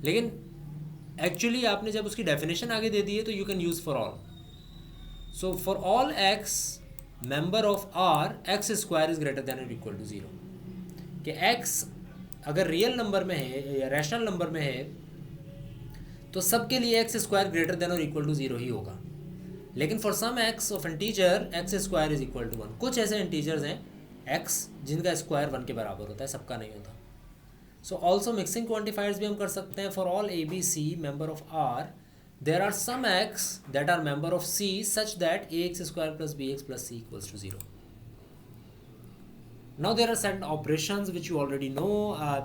लेकिन एक्चुअली आपने जब उसकी डेफिनेशन आगे दे दी है तो you can use for all. So for all x member of R x square is greater than और इक्वल टू 0. कि एक्स अगर रियल नंबर में है या रैशनल नंबर में है तो सबके लिए एक्स स्क्वायर ग्रेटर देन और इक्वल टू 0 ही होगा. लेकिन for some x of integer x square is equal to 1. कुछ ऐसे इंटीजर्स हैं एक्स जिनका स्क्वायर 1 के बराबर होता है, सबका नहीं होता. सो ऑल्सो मिक्सिंग क्वान्टिफायर्स भी हम कर सकते हैं. For all A B C member of R there are some x that are member of C such that A x square plus B x plus C equals to 0. Now there are certain operations which you already know.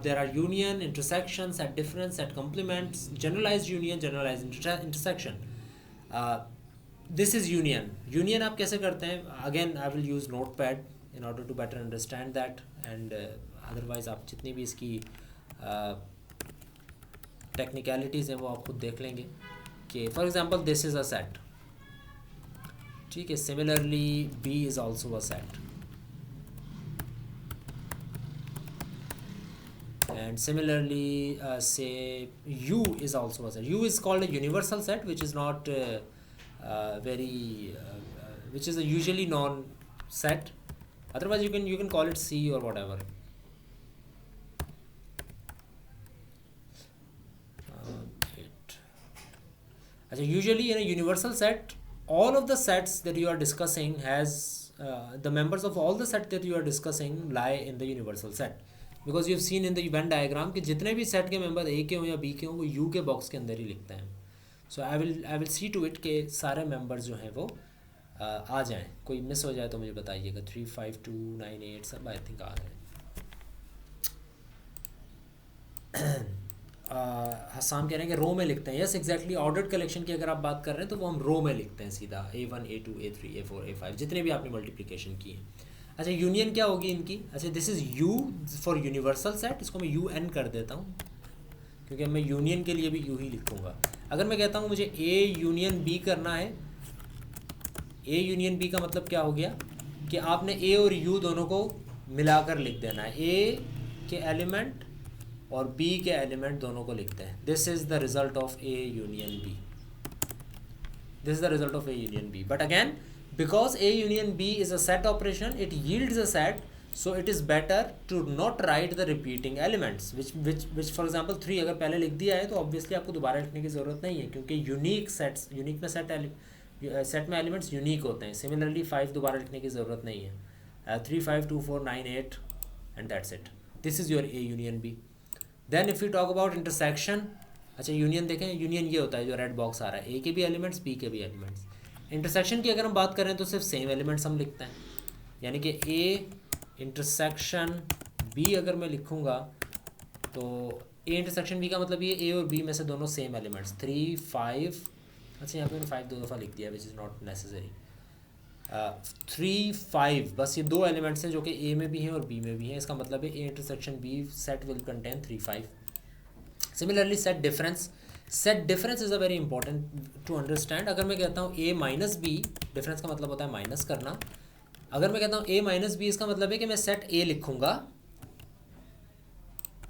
There are union, intersection, set difference, set complements, generalized union, generalized intersection. This is union. Union आप कैसे करते हैं? Again, I will use notepad in order to better understand that. And otherwise आप जितनी भी इसकी technicalities हैं वो आप खुद देख लेंगे. कि for example this is a set. ठीक है. Similarly B is also a set. And similarly say U is also a set. U is called a universal set, which is not which is a usually non set. Otherwise you can call it C or whatever. Usually in a universal set all of the sets that you are discussing has the members of all the set that you are discussing lie in the universal set. Because you have seen in the event diagram कि जितने भी set के member A के हों या B के हों वो यू के बॉक्स के अंदर ही लिखते हैं. So I will see to it के सारे मेंबर्स जो हैं वो आ जाएं. कोई मिस हो जाए तो मुझे बताइएगा. 3, 5, 2, 9, 8 सब आई थिंक आ रहे हैं. हसाम कह रहे हैं कि रो में लिखते हैं. Yes exactly. ऑर्डर्ड कलेक्शन की अगर आप बात कर रहे हैं तो वो हम रो में लिखते हैं सीधा. A1 A2 A3 A4 A5 जितने भी आपने मल्टीप्लिकेशन की है. अच्छा यूनियन क्या होगी इनकी? अच्छा this is you for universal set. इसको मैं यू एन कर देता हूँ क्योंकि मैं यूनियन के लिए भी यू ही लिखूँगा. अगर मैं कहता हूँ मुझे ए यूनियन बी करना है, ए यूनियन बी का मतलब क्या हो गया कि आपने ए और यू दोनों को मिलाकर लिख देना है. ए के एलिमेंट और बी के एलिमेंट दोनों को लिखते हैं. This is the result of A union B. This is the result of A union B. But again because A union B is a set operation, it yields a set, so it is better to not write the repeating elements which for example 3 अगर पहले लिख दिया है तो obviously आपको दोबारा लिखने की ज़रूरत नहीं है क्योंकि यूनिक में सेट में एलिमेंट्स यूनिक होते हैं. सिमिलरली 5 दोबारा लिखने की ज़रूरत नहीं है. 3, 5, 2, 4, 9, 8 and that's it. This is your A union B. Then if you talk about intersection. अच्छा यूनियन देखें. यूनियन ये होता है जो रेड बॉक्स आ रहा है. ए के भी एलिमेंट्स बी के भी एलिमेंट्स. इंटरसेक्शन की अगर हम बात करें तो सिर्फ सेम एलिमेंट्स हम लिखते हैं. यानी कि ए इंटरसेक्शन बी अगर मैं लिखूँगा तो ए इंटरसेक्शन बी का मतलब ये ए और बी में से दोनों सेम एलिमेंट्स. 3, 5. अच्छा यहाँ पे मैंने 5 दो दफ़ा लिख दिया विच इज़ नॉट नेसेसरी. 3, 5 बस ये दो एलिमेंट्स हैं जो कि ए में भी हैं और बी में भी हैं. इसका मतलब है A intersection B set will contain 3, 5. Similarly set difference. Set difference is a very important to understand. अगर मैं कहता हूँ ए माइनस बी, डिफरेंस का मतलब होता है माइनस करना. अगर मैं कहता हूँ ए माइनस बी इसका मतलब है कि मैं सेट ए लिखूँगा.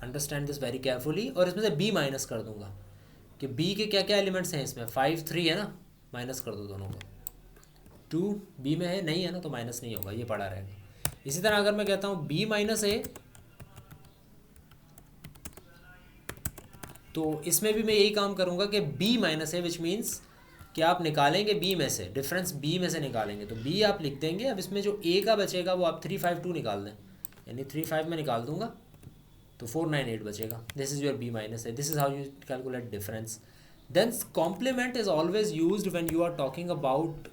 Understand this very carefully. और इसमें से बी माइनस कर दूंगा कि बी के क्या क्या एलिमेंट्स हैं इसमें. 5, 3 है ना, माइनस कर दो दोनों को. 2 बी में है नहीं है ना तो माइनस नहीं होगा, ये पड़ा रहेगा. इसी तरह अगर मैं कहता हूँ बी माइनस ए तो इसमें भी मैं यही काम करूँगा कि b माइनस है विच मीन्स कि आप निकालेंगे b में से, डिफरेंस b में से निकालेंगे तो b आप लिख देंगे. अब इसमें जो a का बचेगा वो आप 3, 5, 2 निकाल दें. यानी 3, 5 में निकाल दूंगा तो 4, 9, 8 बचेगा. This is your b minus है. This is how you calculate difference. Then complement is always used when you are talking about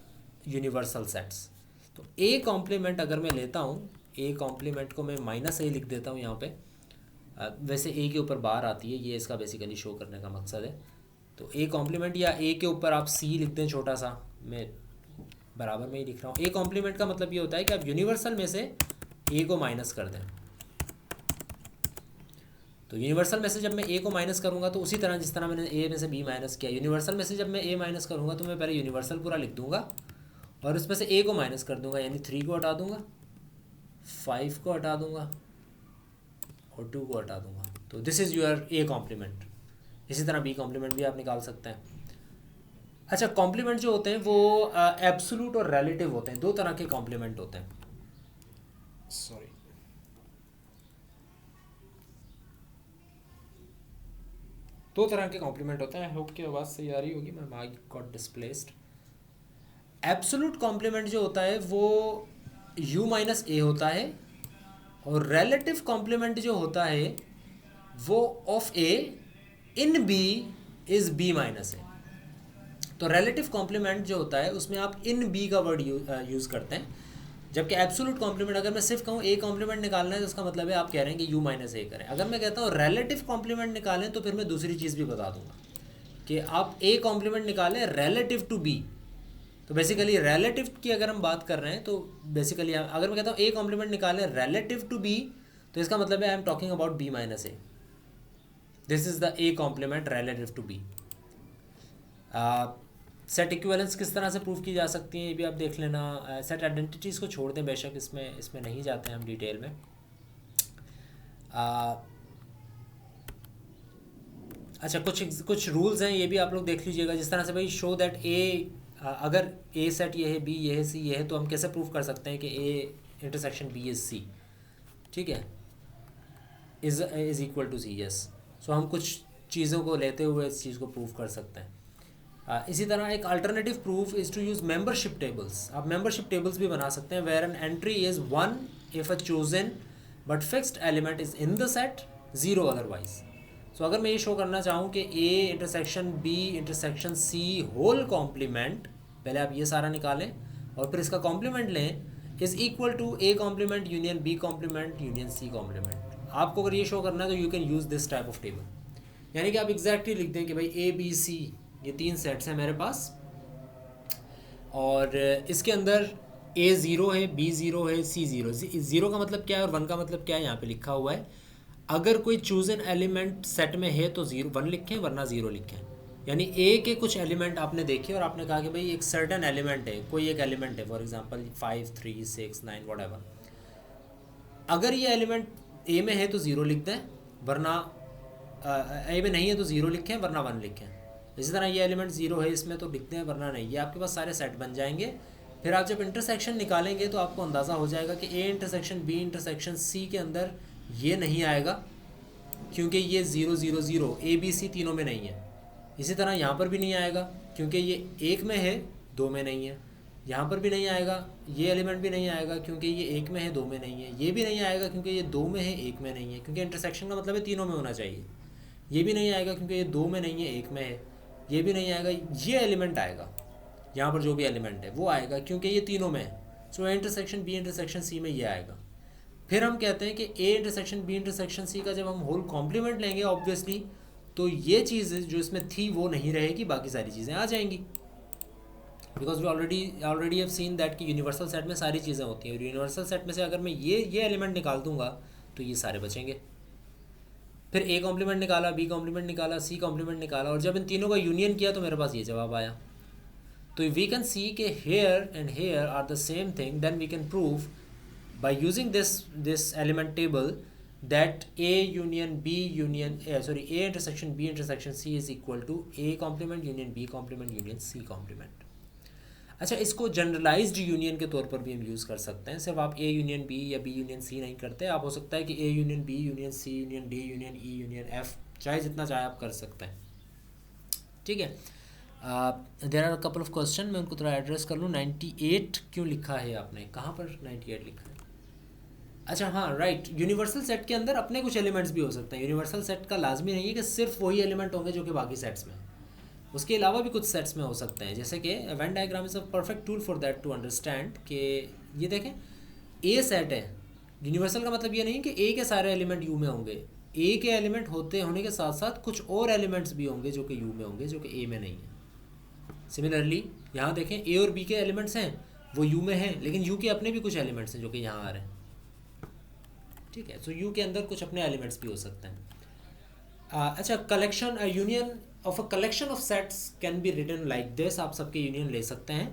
universal sets. तो a कॉम्प्लीमेंट अगर मैं लेता हूँ, a कॉम्प्लीमेंट को मैं माइनस a लिख देता हूँ यहाँ पे. वैसे ए के ऊपर बार आती है, ये इसका बेसिकली शो करने का मकसद है. तो ए कॉम्प्लीमेंट या ए के ऊपर आप सी लिख दें छोटा सा, मैं बराबर में ही लिख रहा हूँ. ए कॉम्प्लीमेंट का मतलब ये होता है कि आप यूनिवर्सल में से ए को माइनस कर दें. तो यूनिवर्सल में से जब मैं ए को माइनस करूँगा तो उसी तरह जिस तरह मैंने ए में से बी माइनस किया, यूनिवर्सल में से जब मैं ए माइनस करूँगा तो मैं पहले यूनिवर्सल पूरा लिख दूँगा और उसमें से ए को माइनस कर दूँगा, यानी 3 को हटा दूँगा 5 को हटा दूंगा और 2 को हटा दूंगा, तो this is your A complement. इसी तरह बी कॉम्प्लीमेंट भी आप निकाल सकते हैं। अच्छा, कॉम्प्लीमेंट जो होते हैं वो एब्सोल्यूट और रिलेटिव होते हैं, दो तरह के कॉम्प्लीमेंट होते हैं। सॉरी, दो तरह के कॉम्प्लीमेंट होते हैं। आई होप की आवाज़ सही आ रही होगी, मैं mic got displaced. Absolute complement जो होता है वो u माइनस ए होता है, और रिलेटिव कॉम्प्लीमेंट जो होता है वो of A in B is B minus A. तो रिलेटिव कॉम्प्लीमेंट जो होता है उसमें आप इन बी का वर्ड यूज़ करते हैं, जबकि एब्सोल्यूट कॉम्प्लीमेंट अगर मैं सिर्फ कहूँ ए कॉम्प्लीमेंट निकालना है तो उसका मतलब है आप कह रहे हैं कि यू माइनस ए करें। अगर मैं कहता हूँ रिलेटिव कॉम्प्लीमेंट निकालें तो फिर मैं दूसरी चीज़ भी बता दूंगा कि आप ए कॉम्प्लीमेंट निकालें रिलेटिव टू बी। तो बेसिकली रिलेटिव की अगर हम बात कर रहे हैं तो बेसिकली अगर मैं कहता हूँ ए कॉम्प्लीमेंट निकालें रिलेटिव टू बी, तो इसका मतलब है I am talking about B minus A. This is the A complement relative to B. Set equivalence किस तरह से प्रूव की जा सकती है ये भी आप देख लेना। सेट आइडेंटिटीज़ को छोड़ दें, बेशक इसमें नहीं जाते हैं हम डिटेल में। अच्छा, कुछ रूल्स हैं, ये भी आप लोग देख लीजिएगा। जिस तरह से भाई शो दैट ए, अगर ए सेट ये है, बी ये है, सी ये है, तो हम कैसे प्रूव कर सकते हैं कि A intersection B is C, ठीक है, is equal to C, yes. सो हम कुछ चीज़ों को लेते हुए इस चीज़ को प्रूव कर सकते हैं। इसी तरह एक alternative proof is to use membership tables. आप मेंबरशिप टेबल्स भी बना सकते हैं, where an entry is 1 if a chosen but fixed element is in the set, 0 otherwise. सो अगर मैं ये शो करना चाहूँ कि A intersection B intersection C whole complement, पहले आप ये सारा निकालें और फिर इसका कॉम्प्लीमेंट लें, is equal to A complement union B complement union C complement. आपको अगर ये शो करना है तो you can use this type of table, यानी कि आप एग्जैक्टली लिख दें कि भाई ए बी सी ये 3 सेट्स हैं मेरे पास, और इसके अंदर ए ज़ीरो है, बी ज़ीरो है, सी ज़ीरो। ज़ीरो का मतलब क्या है और 1 का मतलब क्या है यहाँ पे लिखा हुआ है। अगर कोई चूजन एलिमेंट सेट में है तो 1 लिखें, वरना 0 लिखें। यानी ए के कुछ एलिमेंट आपने देखे और आपने कहा कि भाई एक सर्टेन एलिमेंट है, कोई एक एलिमेंट है, फॉर एग्जांपल 5 3 6 9 व्हाटएवर। अगर ये एलिमेंट ए में है तो 0 लिख दें, वरना ए में नहीं है तो 0 लिखें, वरना 1 लिखें। इसी तरह ये एलिमेंट 0 है इसमें तो लिखते हैं, वरना नहीं। ये आपके पास सारे सेट बन जाएंगे। फिर आप जब इंटरसेक्शन निकालेंगे तो आपको अंदाज़ा हो जाएगा कि A intersection B intersection C के अंदर ये नहीं आएगा, क्योंकि ये 0 0 0 ए बी सी तीनों में नहीं है। इसी तरह यहाँ पर भी नहीं आएगा क्योंकि ये 1 में है, 2 में नहीं है। यहाँ पर भी नहीं आएगा, ये एलिमेंट भी नहीं आएगा क्योंकि ये 1 में है, 2 में नहीं है। ये भी नहीं आएगा क्योंकि ये 2 में है, 1 में नहीं है, क्योंकि इंटरसेक्शन का मतलब है तीनों में होना चाहिए। ये भी नहीं आएगा क्योंकि ये 2 में नहीं है, 1 में है। ये भी नहीं आएगा। ये एलिमेंट आएगा, यहाँ पर जो भी एलिमेंट है वो आएगा क्योंकि ये तीनों में है। सो A intersection B intersection C में ये आएगा। फिर हम कहते हैं कि A intersection B intersection C का जब हम होल कॉम्प्लीमेंट लेंगे ऑब्वियसली, तो ये चीज़ जो इसमें थी वो नहीं रहेगी, बाकी सारी चीज़ें आ जाएंगी। Because we already have seen that कि यूनिवर्सल सेट में सारी चीज़ें होती हैं, और यूनिवर्सल सेट में से अगर मैं ये एलिमेंट निकाल दूंगा तो ये सारे बचेंगे। फिर ए कॉम्प्लीमेंट निकाला, बी कॉम्प्लीमेंट निकाला, सी कॉम्प्लीमेंट निकाला, और जब इन तीनों का यूनियन किया तो मेरे पास ये जवाब आया। तो वी कैन सी के here and here are the same thing, then we can prove by using this element table that A union B union A intersection B intersection C is equal to A complement union B complement union C complement। अच्छा, इसको generalised union के तौर पर भी हम use कर सकते हैं। सिर्फ आप A यूनियन B या B यूनियन C नहीं करते, आप हो सकता है कि A union B union C union D union E union F, चाहे जितना चाहे आप कर सकते हैं, ठीक है। There are couple of question, मैं उनको थोड़ा एड्रेस कर लूँ। 98 क्यों लिखा है आपने, कहाँ पर 98 लिखा है? अच्छा हाँ, राइट। यूनिवर्सल सेट के अंदर अपने कुछ एलिमेंट्स भी हो सकते हैं। यूनिवर्सल सेट का लाजमी नहीं है कि सिर्फ वही एलिमेंट होंगे जो कि बाकी सेट्स में, उसके अलावा भी कुछ सेट्स में हो सकते हैं। जैसे कि Venn diagram is a perfect tool for that to understand कि ये देखें ए सेट है, यूनिवर्सल का मतलब ये नहीं कि ए के सारे एलिमेंट यू में होंगे। ए के एलिमेंट होने के साथ साथ कुछ और एलिमेंट्स भी होंगे जो कि यू में होंगे, जो कि ए में नहीं है। सिमिलरली यहाँ देखें ए और बी के एलिमेंट्स हैं, वो यू में हैं, लेकिन यू के अपने भी कुछ एलिमेंट्स हैं जो कि यहाँ आ रहे हैं, ठीक है। सो यू के अंदर कुछ अपने एलिमेंट्स भी हो सकते हैं। अच्छा, collection union of a collection of sets can be written like this. आप सबके यूनियन ले सकते हैं।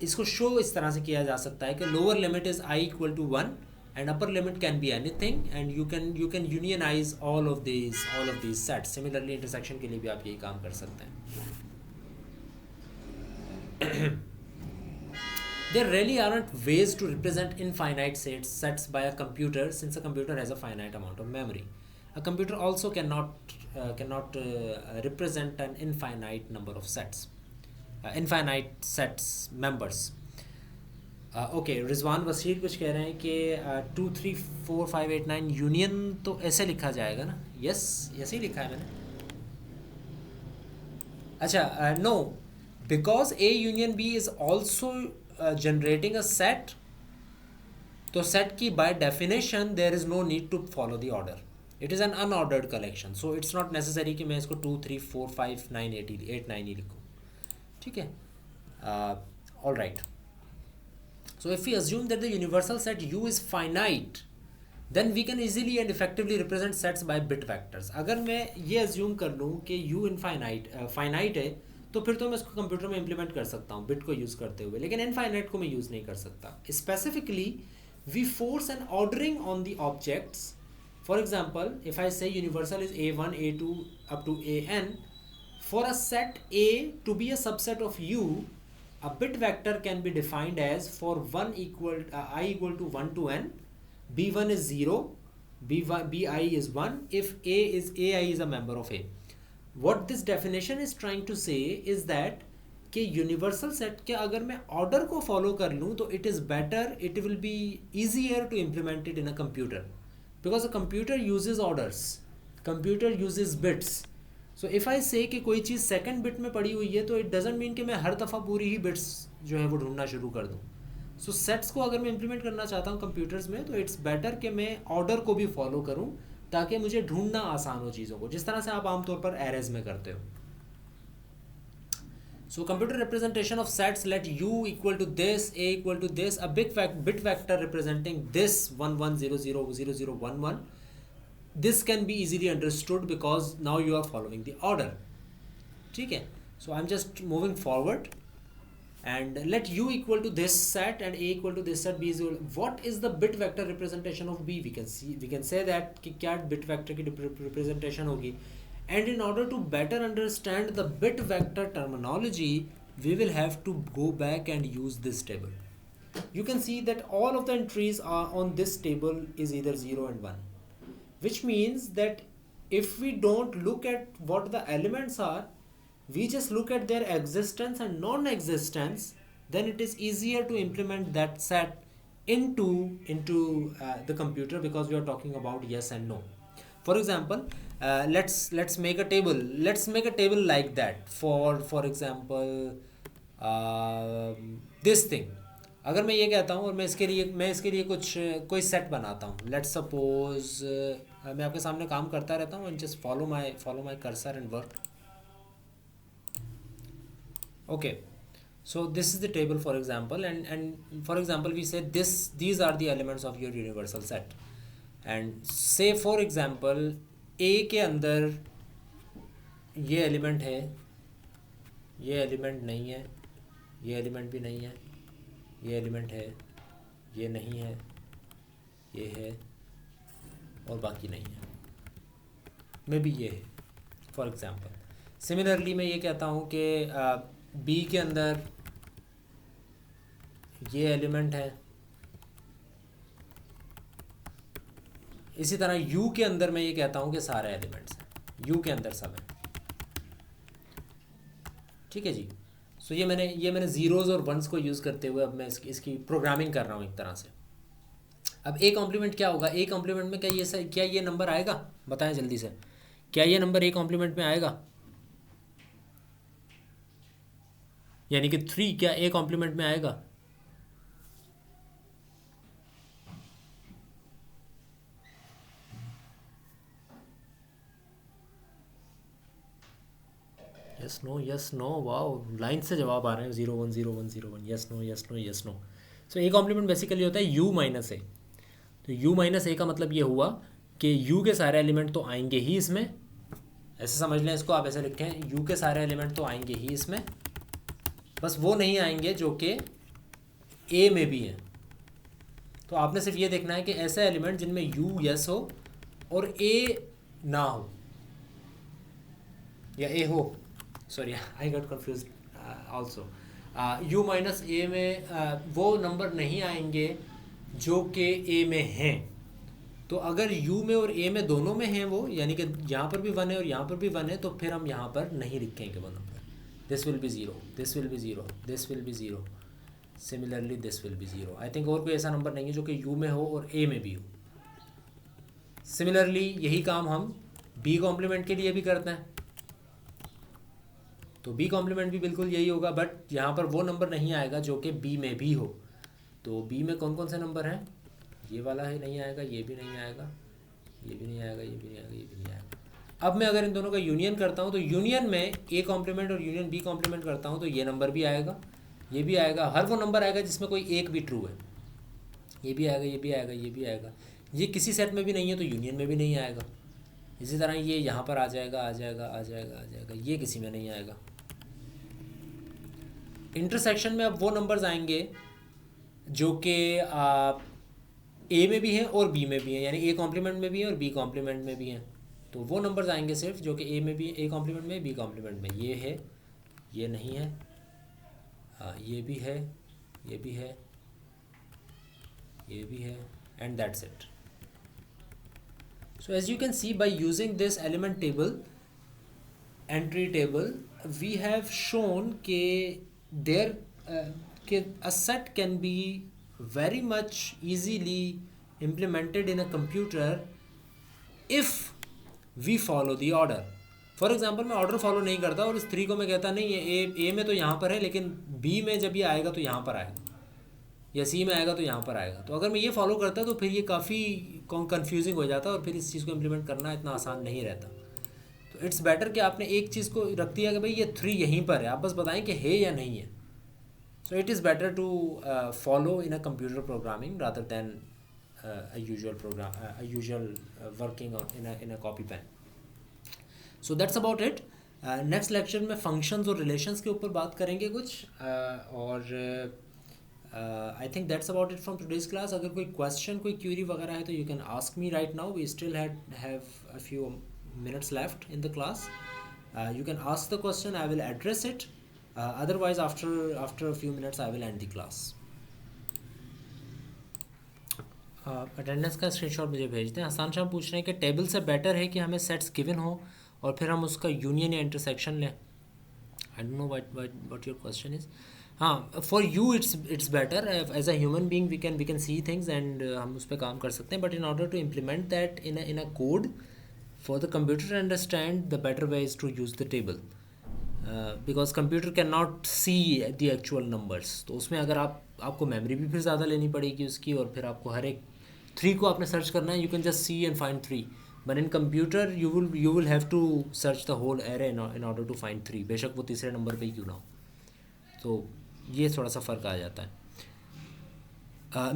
इसको शो इस तरह से किया जा सकता है कि lower limit is i equal to 1 and upper limit can be anything and you can unionize all of these sets. Similarly intersection के लिए भी आप यही काम कर सकते हैं. There really aren't ways to represent infinite sets by a computer, since a computer has a finite amount of memory. A computer also cannot represent an infinite number of sets, infinite sets members. Okay, Rizwan Wasir कुछ कह रहे हैं कि 2 3 4 5 8 9 union तो ऐसे लिखा जाएगा ना. यस, ऐसे ही लिखा है मैंने. अच्छा, no, because A union B is also generating a set, तो सेट की by definition there is no need to follow the order. It is an unordered collection, so it's not necessary कि मैं इसको 2 3 4 5 9 8 9 ही लिखूँ. ठीक है, all right. So if we assume that the universal set U is finite, then we can easily and effectively represent sets by bit vectors. अगर मैं ये assume कर लूँ कि U finite है, तो फिर तो मैं इसको कंप्यूटर में इम्प्लीमेंट कर सकता हूँ बिट को यूज़ करते हुए, लेकिन इनफाइनाइट को मैं यूज़ नहीं कर सकता. Specifically we force an ordering on the objects. For example, if I say universal is A1 A2 up to AN, for a set A to be a subset of U, a bit vector can be defined as for I equal to 1 to n, B1 is 0, Bi is 1 if AI is a member of A. What this definition is trying to say is that कि universal set के अगर मैं order को follow कर लूँ तो it is better, it will be easier to implement it in a computer, because a computer uses orders, computer uses bits. So if I से कि कोई चीज़ सेकंड बिट में पड़ी हुई है, तो इट डजेंट मीन कि मैं हर दफ़ा पूरी ही बिट्स जो है वो ढूंढना शुरू कर दूँ. सो सेट्स को अगर मैं इम्प्लीमेंट करना चाहता हूँ कंप्यूटर्स में, तो इट्स बेटर कि मैं ऑर्डर को भी फॉलो करूँ ताकि मुझे ढूंढना आसान हो चीज़ों को, जिस तरह से आप आमतौर पर एरेज में करते हो. So computer representation of sets let U equal to this, A equal to this, a bit vector representing this 1 1 0 0 0 0 1 1. This can be easily understood because now you are following the order. ठीक है, so I'm just moving forward and let U equal to this set and A equal to this set, B is equal. What is the bit vector representation of B? We can say that कि क्या bit vector की representation होगी. And in order to better understand the bit vector terminology, we will have to go back and use this table. You can see that all of the entries are on this table is either 0 and 1. Which means that if we don't look at what the elements are, we just look at their existence and non-existence, then it is easier to implement that set into the computer, because we are talking about yes and no. For example, let's make a table. Let's make a table like that. For example, this thing. अगर मैं ये कहता हूँ और मैं इसके लिए कोई सेट बनाता हूँ. लेट्स सपोज मैं आपके सामने काम करता रहता हूँ and just follow my cursor and work. Okay, so this is the table for example, and for example we say these are the elements of your universal set, and say for example A के अंदर ये element है, ये element नहीं है, ये element भी नहीं है, ये एलिमेंट है, ये नहीं है, ये है और बाकी नहीं है, मे बी ये है फॉर एग्ज़ाम्पल. सिमिलरली मैं ये कहता हूँ कि बी के अंदर ये एलिमेंट है, इसी तरह यू के अंदर मैं ये कहता हूँ कि सारे एलिमेंट्स हैं, यू के अंदर सब हैं. ठीक है जी. सो ये मैंने ज़ीरोज़ और वंस को यूज़ करते हुए अब मैं इसकी प्रोग्रामिंग कर रहा हूँ एक तरह से. अब ए कॉम्प्लीमेंट क्या होगा? ए कॉम्प्लीमेंट में क्या ये नंबर आएगा? बताएं जल्दी से, क्या ये नंबर ए कॉम्प्लीमेंट में आएगा? यानी कि 3 क्या ए कॉम्प्लीमेंट में आएगा? यस नो, वाओ, लाइन से जवाब आ रहे हैं. 0 1 0 1 0 1, yes no. So a complement basically होता है यू माइनस ए. तो यू माइनस ए का मतलब ये हुआ कि यू के सारे एलिमेंट तो आएंगे ही इसमें, ऐसे समझ लें इसको, आप ऐसे लिखें, यू के सारे एलिमेंट तो आएंगे ही इसमें, बस वो नहीं आएंगे जो कि ए में भी हैं। तो आपने सिर्फ ये देखना है कि ऐसा एलिमेंट जिनमें यू यस हो और ए ना हो, या ए हो, sorry I got confuse also, U minus A में वो नंबर नहीं आएंगे जो कि ए में हैं। तो अगर यू में और ए में दोनों में हैं वो, यानी कि यहाँ पर भी वन है और यहाँ पर भी वन है, तो फिर हम यहाँ पर नहीं लिखेंगे वो number. This will be zero, this will be zero, this will be zero, similarly this will be zero. I think और कोई ऐसा नंबर नहीं है जो कि यू में हो और ए में भी हो। सिमिलरली यही काम हम बी कॉम्प्लीमेंट के लिए भी करते हैं। तो बी कॉम्प्लीमेंट भी बिल्कुल यही होगा, बट यहाँ पर वो नंबर नहीं आएगा जो कि बी में भी हो। तो बी में कौन कौन से नंबर हैं, ये वाला है नहीं आएगा, ये भी नहीं आएगा, ये भी नहीं आएगा, ये भी नहीं आएगा, ये भी नहीं आएगा। अब मैं अगर इन दोनों का यूनियन करता हूँ तो यूनियन में ए कॉम्प्लीमेंट और यूनियन बी कॉम्प्लीमेंट करता हूँ तो ये नंबर भी आएगा, ये भी आएगा, हर वो नंबर आएगा जिसमें कोई एक भी ट्रू है। ये भी आएगा, ये भी आएगा, ये भी आएगा। ये किसी सेट में भी नहीं है तो यूनियन में भी नहीं आएगा। इसी तरह ये यहाँ पर आ जाएगा, आ जाएगा, आ जाएगा, आ जाएगा, ये किसी में नहीं आएगा। इंटरसेक्शन में अब वो नंबर्स आएंगे जो कि ए में भी हैं और बी में भी हैं, यानी ए कॉम्प्लीमेंट में भी है और बी कॉम्प्लीमेंट में भी हैं। तो वो नंबर्स आएंगे सिर्फ जो कि ए में भी, ए कॉम्प्लीमेंट में, बी कॉम्प्लीमेंट में। ये है, ये नहीं है, हाँ ये भी है, ये भी है, ये भी है, and that's it. So as you can see, by using this element table, entry table, we have shown कि there कि a set can be very much easily implemented in a computer if we follow the order. For example मैं order follow नहीं करता और इस 3 को मैं कहता नहीं ये ए में तो यहाँ पर है, लेकिन बी में जब ये आएगा तो यहाँ पर आएगा, या सी में आएगा तो यहाँ पर आएगा। तो अगर मैं ये फॉलो करता तो फिर ये काफ़ी कंफ्यूजिंग हो जाता और फिर इस चीज़ को इम्प्लीमेंट करना इतना आसान नहीं रहता। तो इट्स बेटर कि आपने एक चीज़ को रख दिया कि भाई ये 3 यहीं पर है, आप बस बताएं कि है या नहीं है। So it is better to follow in a computer programming rather than a usual working in a copy pen. So that's about it. Next lecture में फंक्शंस और रिलेशंस के ऊपर बात करेंगे कुछ, और I think that's about it from today's class. अगर कोई क्वेश्चन, कोई क्यूरी वगैरह है तो you can ask me right now, we still have a few minutes left in the class. You can ask the question, I will address it. Otherwise after a few minutes I will end the class. Attendance का screenshot मुझे भेज दें। हसान शाह पूछ रहे हैं कि table से better है कि हमें सेट्स गिवन हो और फिर हम उसका यूनियन या इंटरसेक्शन लें। I don't know what your question is. हाँ, for you it's better, as a human being we can see things and हम उस पर काम कर सकते हैं, but in order to implement that in a code for the computer to understand, the better way is to use the table, because computer cannot see the actual numbers. तो उसमें अगर आपको मेमोरी भी फिर ज़्यादा लेनी पड़ेगी उसकी, और फिर आपको हर एक 3 को आपने सर्च करना है, you can just see and find 3, but in computer you will have to search the whole array in order to find 3, बेशक वो तीसरे नंबर पे ही क्यों ना हो। तो ये थोड़ा सा फ़र्क आ जाता है।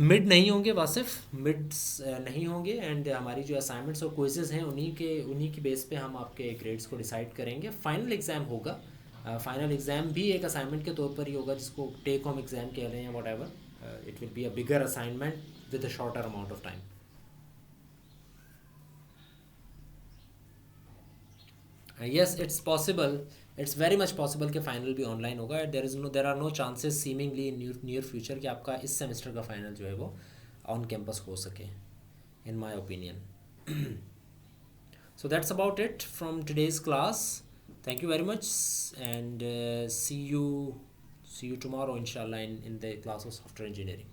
मिड नहीं होंगे वासिफ, मिड्स नहीं होंगे, एंड हमारी जो असाइनमेंट्स और क्विज़ेज़ हैं उन्हीं की बेस पे हम आपके ग्रेड्स को डिसाइड करेंगे। फाइनल एग्ज़ाम होगा, फाइनल एग्ज़ाम भी एक असाइनमेंट के तौर पर ही होगा, जिसको टेक होम एग्ज़ाम कह रहे हैं, whatever, it will be a bigger assignment with a shorter amount of time. Yes, it's possible, it's very much possible कि फ़ाइनल भी ऑनलाइन होगा। There are no chances seemingly in near future कि आपका इस semester का final जो है वो ऑन कैंपस हो सके, in my opinion. So that's about it from today's class. Thank you very much and see you tomorrow इंशाल्लाह in the class of software engineering.